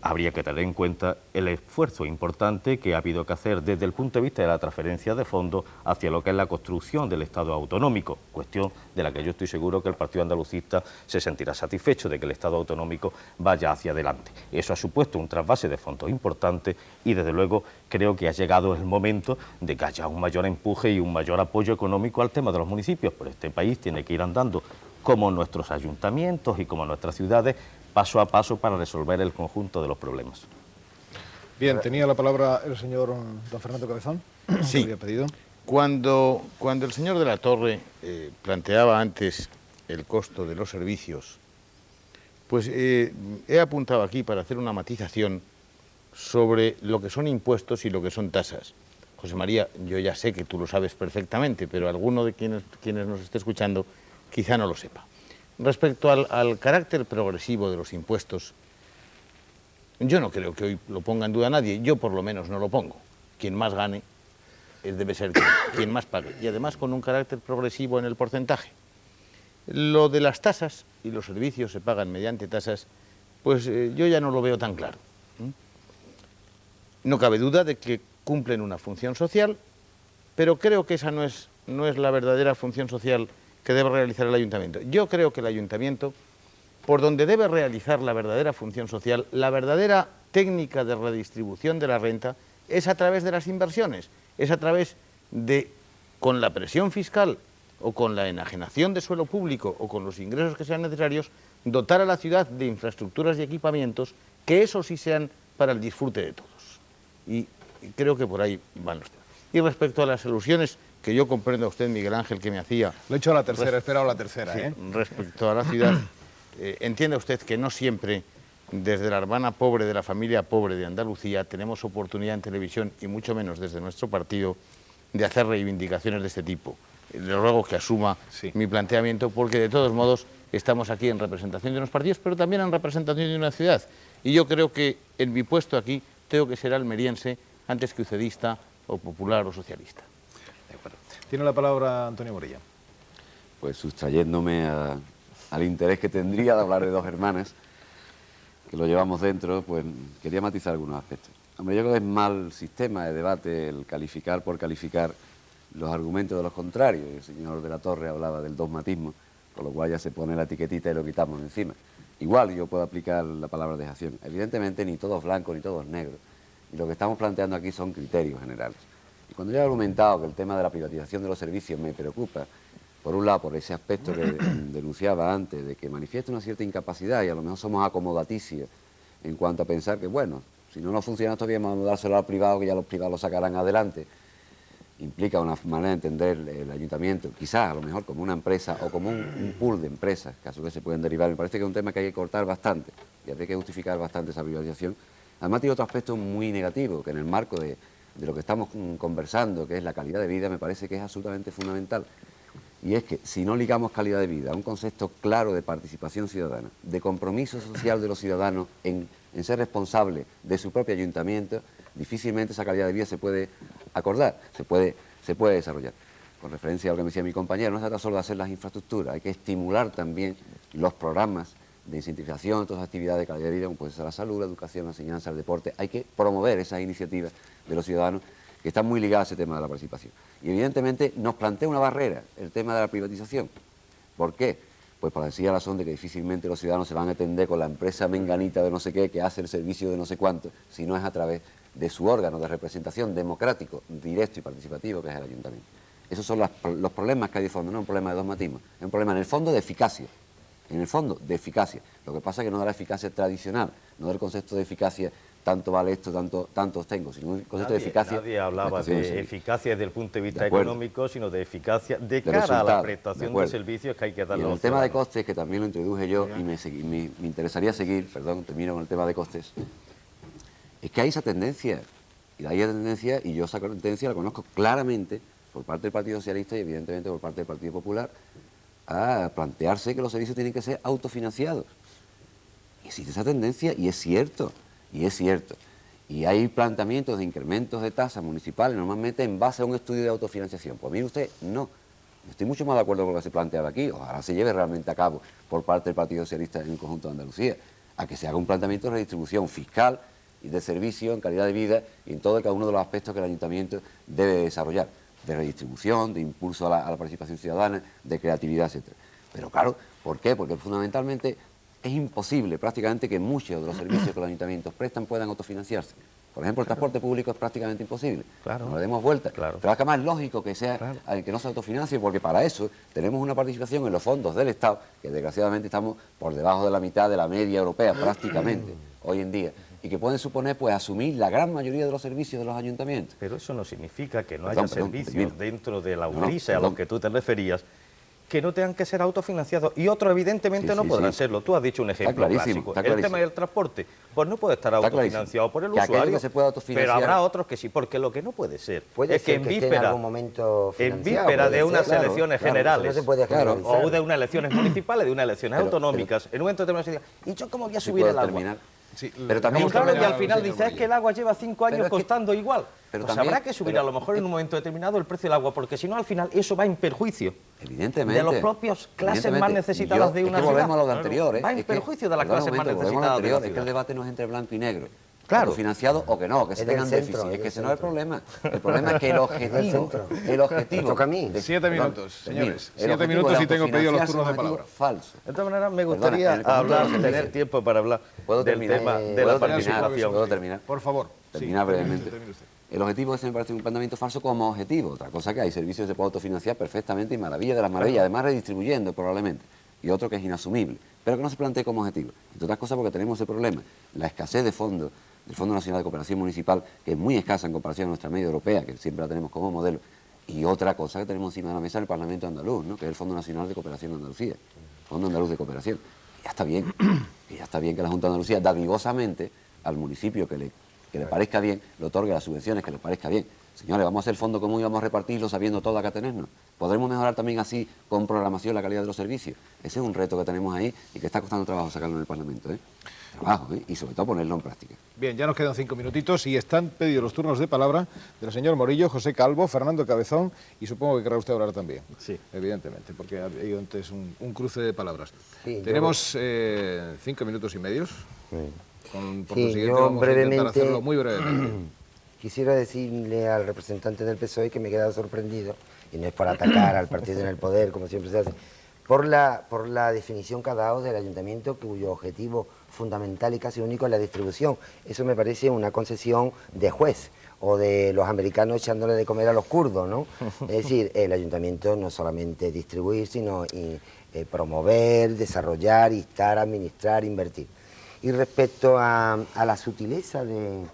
habría que tener en cuenta el esfuerzo importante que ha habido que hacer desde el punto de vista de la transferencia de fondos hacia lo que es la construcción del Estado autonómico, cuestión de la que yo estoy seguro que el Partido Andalucista se sentirá satisfecho de que el Estado autonómico vaya hacia adelante. Eso ha supuesto un trasvase de fondos importante y desde luego creo que ha llegado el momento de que haya un mayor empuje y un mayor apoyo económico al tema de los municipios, pero este país tiene que ir andando como nuestros ayuntamientos y como nuestras ciudades, paso a paso para resolver el conjunto de los problemas. Bien, tenía la palabra el señor don Fernando Cabezón. Sí. Que había pedido. Cuando el señor de la Torre planteaba antes el costo de los servicios, pues he apuntado aquí para hacer una matización sobre lo que son impuestos y lo que son tasas. José María, yo ya sé que tú lo sabes perfectamente, pero alguno de quienes nos esté escuchando quizá no lo sepa. Respecto al carácter progresivo de los impuestos, yo no creo que hoy lo ponga en duda nadie, yo por lo menos no lo pongo. Quien más gane debe ser quien más pague, y además con un carácter progresivo en el porcentaje. Lo de las tasas y los servicios se pagan mediante tasas, pues yo ya no lo veo tan claro. No cabe duda de que cumplen una función social, pero creo que esa no es la verdadera función social que debe realizar el ayuntamiento. Yo creo que el ayuntamiento, por donde debe realizar la verdadera función social, la verdadera técnica de redistribución de la renta, es a través de las inversiones, es a través de, con la presión fiscal o con la enajenación de suelo público o con los ingresos que sean necesarios, dotar a la ciudad de infraestructuras y equipamientos que eso sí sean para el disfrute de todos. Y creo que por ahí van los temas. Y respecto a las alusiones que yo comprendo a usted, Miguel Ángel, que me hacía... Lo he hecho a la tercera, he esperado la tercera. Sí, respecto a la ciudad, entiende usted que no siempre, desde la hermana pobre de la familia pobre de Andalucía, tenemos oportunidad en televisión, y mucho menos desde nuestro partido, de hacer reivindicaciones de este tipo. Le ruego que asuma mi planteamiento, porque de todos modos estamos aquí en representación de unos partidos, pero también en representación de una ciudad. Y yo creo que en mi puesto aquí tengo que ser almeriense antes que ucedista o popular o socialista. De acuerdo. Tiene la palabra Antonio Morella. Pues sustrayéndome al interés que tendría de hablar de dos hermanas, que lo llevamos dentro, pues quería matizar algunos aspectos. Hombre, yo creo que es mal sistema de debate el calificar por calificar los argumentos de los contrarios. El señor de la Torre hablaba del dogmatismo, con lo cual ya se pone la etiquetita y lo quitamos de encima. Igual yo puedo aplicar la palabra dejación. Evidentemente ni todo es blanco ni todo es negro. Y lo que estamos planteando aquí son criterios generales. Y cuando yo he argumentado que el tema de la privatización de los servicios me preocupa, por un lado por ese aspecto que denunciaba antes, de que manifiesta una cierta incapacidad y a lo mejor somos acomodaticios en cuanto a pensar que, bueno, si no nos funciona todavía vamos a dárselo al privado, que ya los privados lo sacarán adelante. Implica una manera de entender el ayuntamiento, quizás a lo mejor como una empresa o como un pool de empresas, que a su vez se pueden derivar. Me parece que es un tema que hay que cortar bastante y habría que justificar bastante esa privatización. Además tiene otro aspecto muy negativo, que en el marco de lo que estamos conversando, que es la calidad de vida, me parece que es absolutamente fundamental. Y es que si no ligamos calidad de vida a un concepto claro de participación ciudadana, de compromiso social de los ciudadanos en ser responsables de su propio ayuntamiento, difícilmente esa calidad de vida se puede acordar, se puede desarrollar. Con referencia a lo que me decía mi compañero, no se trata solo de hacer las infraestructuras, hay que estimular también los programas de incentivación de todas las actividades de calidad de vida, como puede ser la salud, la educación, la enseñanza, el deporte. Hay que promover esas iniciativas de los ciudadanos que están muy ligadas a ese tema de la participación. Y evidentemente nos plantea una barrera el tema de la privatización. ¿Por qué? Pues por la sencilla razón de que difícilmente los ciudadanos se van a atender con la empresa menganita de no sé qué, que hace el servicio de no sé cuánto, si no es a través de su órgano de representación democrático, directo y participativo, que es el ayuntamiento. Esos son los problemas que hay de fondo, no es un problema de dogmatismo, es un problema en el fondo de eficacia. En el fondo, de eficacia. Lo que pasa es que no da la eficacia tradicional, no del concepto de eficacia, tanto vale esto, tanto tengo, sino un concepto de eficacia... Nadie hablaba de eficacia desde el punto de vista económico, sino de eficacia de cara a la prestación de servicios que hay que dar a los ciudadanos. Y en el tema de costes, que también lo introduje yo, y me interesaría seguir, perdón, termino con el tema de costes, es que hay esa tendencia, y yo esa tendencia la conozco claramente por parte del Partido Socialista y evidentemente por parte del Partido Popular, a plantearse que los servicios tienen que ser autofinanciados. Y existe esa tendencia y es cierto, Y hay planteamientos de incrementos de tasas municipales normalmente en base a un estudio de autofinanciación. Pues mire usted, no. Estoy mucho más de acuerdo con lo que se planteaba aquí. Ojalá se lleve realmente a cabo por parte del Partido Socialista en el conjunto de Andalucía, a que se haga un planteamiento de redistribución fiscal y de servicio en calidad de vida y en todo y cada uno de los aspectos que el ayuntamiento debe desarrollar, de redistribución, de impulso a la participación ciudadana, de creatividad, etc. Pero claro, ¿por qué? Porque fundamentalmente es imposible prácticamente que muchos de los servicios que los ayuntamientos prestan puedan autofinanciarse. Por ejemplo, el transporte público es prácticamente imposible. Claro. No le demos vuelta. Claro. Pero es que más lógico que sea que no se autofinancie, porque para eso tenemos una participación en los fondos del Estado, que desgraciadamente estamos por debajo de la mitad de la media europea prácticamente hoy en día, y que pueden suponer pues asumir la gran mayoría de los servicios de los ayuntamientos. Pero eso no significa que no Perdón, haya perdón, servicios termino. dentro de la No, URISE a perdón. los que tú te referías, que no tengan que ser autofinanciados, y otros evidentemente Sí, no sí, podrán sí. serlo. Tú has dicho un ejemplo clarísimo, clásico. está El clarísimo. tema del transporte, pues no puede estar Está autofinanciado clarísimo. por el Que aquello usuario, que se pueda pero autofinanciar- habrá otros que sí, porque lo que no puede ser Puede es que ser en que esté en víspera, algún momento en financiado, víspera de puede unas ser, elecciones claro, generales, eso no se puede generalizar. o de unas elecciones municipales, de unas elecciones Pero- autonómicas, en un momento determinado se diga, ¿y yo cómo voy a Si subir puedo el agua? terminar. Sí, Pero también Y claro, y terminar, al final señor dices Morillo. que el agua lleva 5 años Pero es que- costando igual. pero Pues también- habrá que subir pero- a lo mejor en un momento determinado el precio del agua, porque si no, al final eso va en perjuicio Evidentemente. de los propios clases más Evidentemente. necesitadas de Es una que ciudad. volvemos a lo de anterior, ¿eh? Va en Es que- perjuicio de las perdón un clases más momento, volvemos a lo necesitadas de la anterior, es que el ciudad. debate no es entre blanco y negro. Claro. Financiado o que no, que se Es del tengan centro, déficit. es Es que del ese no es el centro. problema. El problema es que el objetivo... el objetivo... Me toca a mí. 7 minutos, Perdón, señores. termino. 7 El minutos objetivo y tengo de pedido los autofinanciarse turnos de es un objetivo palabra. falso. De todas maneras, me Perdona, gustaría en el conjunto hablar, de los tener servicios. tiempo para hablar ¿Puedo del terminar? tema de ¿Puedo la terminar? participación. ¿Puedo terminar? Por favor. Terminar brevemente. termine usted. El objetivo ese me parece un planteamiento falso como objetivo. Otra cosa que hay servicios que se pueden autofinanciar perfectamente y maravilla de las maravillas, además redistribuyendo probablemente. Y otro que es inasumible, pero que no se plantee como objetivo. Entre otras cosas porque tenemos ese problema, la escasez de fondos del Fondo Nacional de Cooperación Municipal, que es muy escasa en comparación a nuestra media europea, que siempre la tenemos como modelo, y otra cosa que tenemos encima de la mesa el Parlamento andaluz, ¿no? Que es el Fondo Nacional de Cooperación de Andalucía, Fondo Andaluz de Cooperación. Y ya está bien, que la Junta de Andalucía dadivosamente al municipio que le parezca bien, le otorgue las subvenciones que le parezca bien. Señores, vamos a hacer el fondo común y vamos a repartirlo sabiendo todo acá tenernos. Podremos mejorar también así con programación la calidad de los servicios. Ese es un reto que tenemos ahí y que está costando trabajo sacarlo en el Parlamento, ¿eh? Trabajo, ¿eh? Y sobre todo ponerlo en práctica. Bien, ya nos quedan 5 minutitos y están pedidos los turnos de palabra del señor Morillo, José Calvo, Fernando Cabezón y supongo que querrá usted hablar también. Sí. Evidentemente, porque ha habido antes un cruce de palabras. Sí, Tenemos 5 minutos y medios. Por Sí, consiguiente, yo vamos a intentar brevemente hacerlo muy brevemente. quisiera decirle al representante del PSOE que me he quedado sorprendido, y no es por atacar al partido en el poder, como siempre se hace, por la definición que ha dado del ayuntamiento, cuyo objetivo fundamental y casi único es la distribución. Eso me parece una concesión de juez, o de los americanos echándole de comer a los kurdos, ¿no? Es decir, el ayuntamiento no solamente distribuir, sino promover, desarrollar, instar, administrar, invertir. Y respecto a la sutileza de...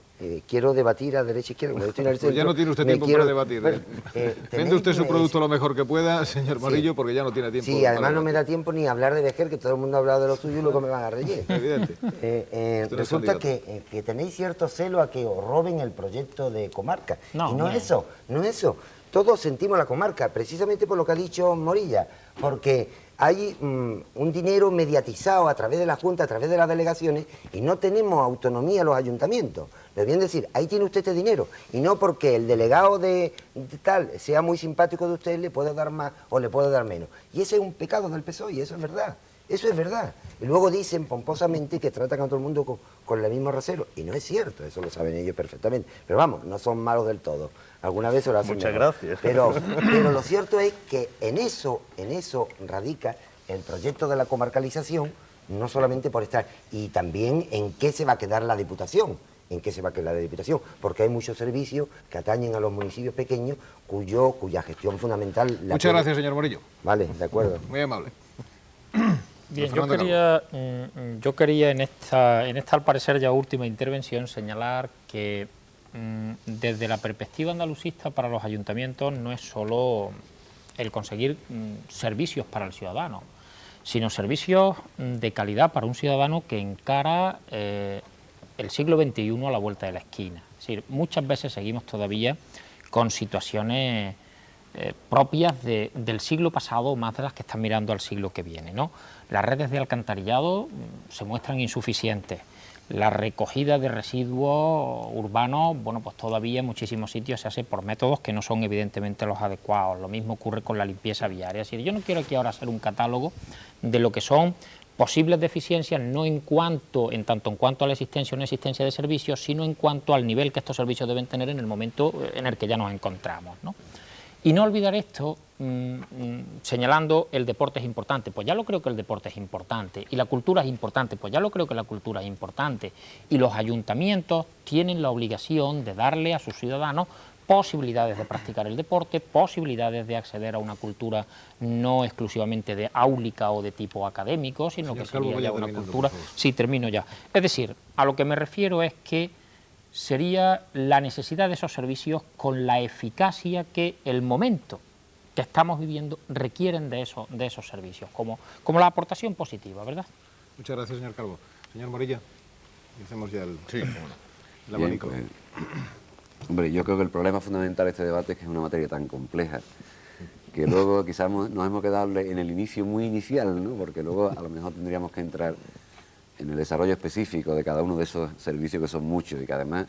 quiero debatir a derecha e izquierda. Como yo estoy en el Pues ya centro, no tiene usted me tiempo quiero- para debatir. Bueno, Vende tenéis usted su que- producto lo mejor que pueda, señor Sí. Morillo, porque ya no tiene tiempo. Sí, para además no me debatir. da tiempo ni hablar de Vejer, que todo el mundo ha hablado de lo suyo y luego me van a reír. Evidente. Usted no es Resulta candidato. que tenéis cierto celo a que os roben el proyecto de comarca. No, y no hombre. es eso, no es eso. Todos sentimos la comarca, precisamente por lo que ha dicho Morilla, porque hay un dinero mediatizado a través de la Junta, a través de las delegaciones, y no tenemos autonomía los ayuntamientos. Le voy a decir, ahí tiene usted este dinero, y no porque el delegado de tal sea muy simpático de usted, le puede dar más o le puede dar menos. Y ese es un pecado del PSOE, y eso es verdad. Eso es verdad. Y luego dicen pomposamente que tratan a todo el mundo con el mismo rasero. Y no es cierto, eso lo saben ellos perfectamente. Pero vamos, no son malos del todo. Alguna vez se lo hacen Muchas mejor. gracias. Pero lo cierto es que en eso radica el proyecto de la comarcalización, no solamente por estar, y también en qué se va a quedar la Diputación. ¿En qué se va a quedar la Diputación? Porque hay muchos servicios que atañen a los municipios pequeños cuya gestión fundamental... Muchas gracias, señor Morillo. Vale, de acuerdo. Muy amable. Bien, Fernando yo quería en esta al parecer ya última intervención señalar que desde la perspectiva andalucista para los ayuntamientos no es solo el conseguir servicios para el ciudadano, sino servicios de calidad para un ciudadano que encara el siglo XXI a la vuelta de la esquina. Es decir, muchas veces seguimos todavía con situaciones propias del siglo pasado, más de las que están mirando al siglo que viene, ¿no? Las redes de alcantarillado se muestran insuficientes. La recogida de residuos urbanos, bueno, pues todavía en muchísimos sitios se hace por métodos que no son evidentemente los adecuados. Lo mismo ocurre con la limpieza viaria. Es decir, yo no quiero aquí ahora hacer un catálogo de lo que son posibles deficiencias, no en tanto en cuanto a la existencia o no existencia de servicios, sino en cuanto al nivel que estos servicios deben tener en el momento en el que ya nos encontramos, ¿no? Y no olvidar esto señalando el deporte es importante, pues ya lo creo que el deporte es importante, y la cultura es importante, pues ya lo creo que la cultura es importante, y los ayuntamientos tienen la obligación de darle a sus ciudadanos posibilidades de practicar el deporte, posibilidades de acceder a una cultura no exclusivamente de áulica o de tipo académico, sino que sería ya una cultura... Sí, termino ya. Es decir, a lo que me refiero es que sería la necesidad de esos servicios con la eficacia que el momento que estamos viviendo requieren de esos servicios, como la aportación positiva, ¿verdad? Muchas gracias, señor Calvo. Señor Morilla, hacemos ya el Bien, abanico. pues, hombre, yo creo que el problema fundamental de este debate es que es una materia tan compleja que luego quizás nos hemos quedado en el inicio muy inicial, ¿no? Porque luego a lo mejor tendríamos que entrar en el desarrollo específico de cada uno de esos servicios, que son muchos, y que además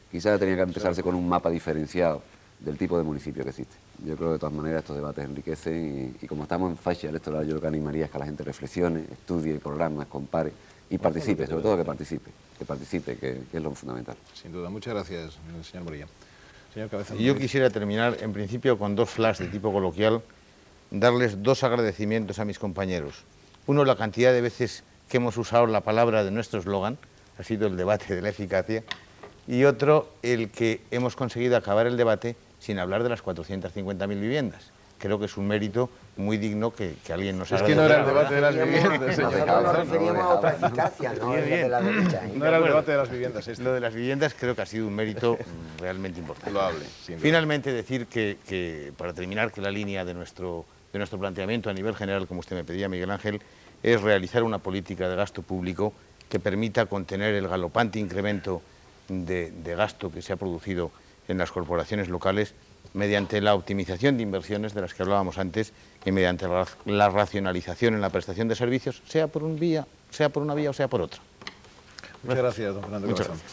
quizás tenía que empezarse con un mapa diferenciado del tipo de municipio que existe. Yo creo que de todas maneras estos debates enriquecen y como estamos en fase electoral, yo lo que animaría es que la gente reflexione, estudie programas, compare y participe, sobre todo que participe, que es lo fundamental. Sin duda, muchas gracias, señor Morilla. Señor Cabezón. Yo quisiera terminar, en principio, con dos flash de tipo coloquial, darles dos agradecimientos a mis compañeros. Uno, la cantidad de veces que hemos usado la palabra de nuestro eslogan, ha sido el debate de la eficacia, y otro, el que hemos conseguido acabar el debate sin hablar de las 450.000 viviendas. Creo que es un mérito muy digno que alguien nos haga. Es que no era el debate de las viviendas, señor Nosotros nos referíamos a otra eficacia, no a la de la derecha. No era el debate de las viviendas. Lo de las viviendas creo que ha sido un mérito realmente importante. Loable. Finalmente decir que, para terminar, que la línea de nuestro planteamiento a nivel general, como usted me pedía, Miguel Ángel, es realizar una política de gasto público que permita contener el galopante incremento de gasto que se ha producido en las corporaciones locales mediante la optimización de inversiones de las que hablábamos antes y mediante la racionalización en la prestación de servicios, sea por una vía o sea por otra. Muchas gracias, don Fernando. Muchas Cabezón.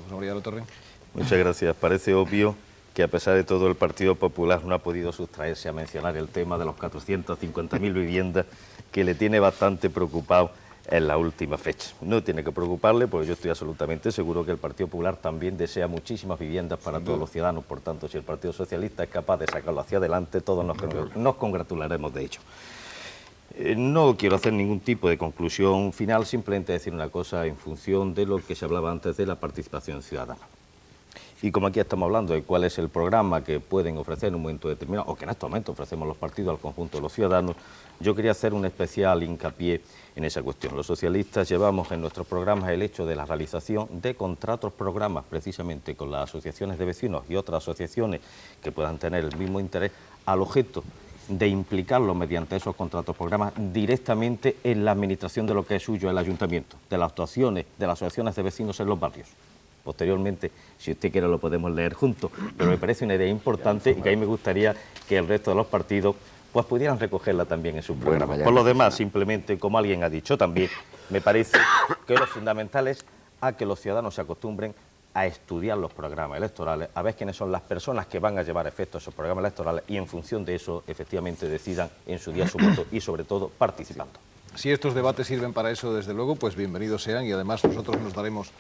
José María Torre. Muchas gracias. Parece obvio que a pesar de todo el Partido Popular no ha podido sustraerse a mencionar el tema de los 450.000 viviendas que le tiene bastante preocupado en la última fecha. No tiene que preocuparle, porque yo estoy absolutamente seguro que el Partido Popular también desea muchísimas viviendas para todos los ciudadanos. Por tanto, si el Partido Socialista es capaz de sacarlo hacia adelante, todos nos congratularemos de ello. No quiero hacer ningún tipo de conclusión final, simplemente decir una cosa en función de lo que se hablaba antes de la participación ciudadana. Y como aquí estamos hablando de cuál es el programa que pueden ofrecer en un momento determinado, o que en este momento ofrecemos los partidos al conjunto de los ciudadanos, yo quería hacer un especial hincapié en esa cuestión. Los socialistas llevamos en nuestros programas el hecho de la realización de contratos programas, precisamente con las asociaciones de vecinos y otras asociaciones que puedan tener el mismo interés, al objeto de implicarlos mediante esos contratos programas directamente en la administración de lo que es suyo el ayuntamiento, de las actuaciones de las asociaciones de vecinos en los barrios. Posteriormente, si usted quiere, lo podemos leer juntos, pero me parece una idea importante y que a mí me gustaría que el resto de los partidos pues pudieran recogerla también en sus programas. Por lo demás, simplemente, como alguien ha dicho también, me parece que lo fundamental es a que los ciudadanos se acostumbren a estudiar los programas electorales, a ver quiénes son las personas que van a llevar efecto a esos programas electorales y en función de eso, efectivamente, decidan en su día su voto y, sobre todo, participando. Si estos debates sirven para eso, desde luego, pues bienvenidos sean y además nosotros nos daremos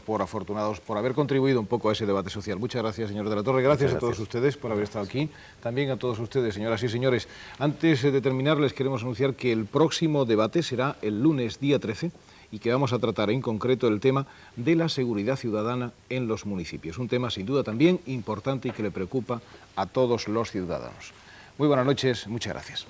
por afortunados por haber contribuido un poco a ese debate social. Muchas gracias, señor de la Torre. Gracias a todos ustedes por haber estado aquí. También a todos ustedes, señoras y señores. Antes de terminar, les queremos anunciar que el próximo debate será el lunes, día 13, y que vamos a tratar en concreto el tema de la seguridad ciudadana en los municipios. Un tema, sin duda, también importante y que le preocupa a todos los ciudadanos. Muy buenas noches, muchas gracias.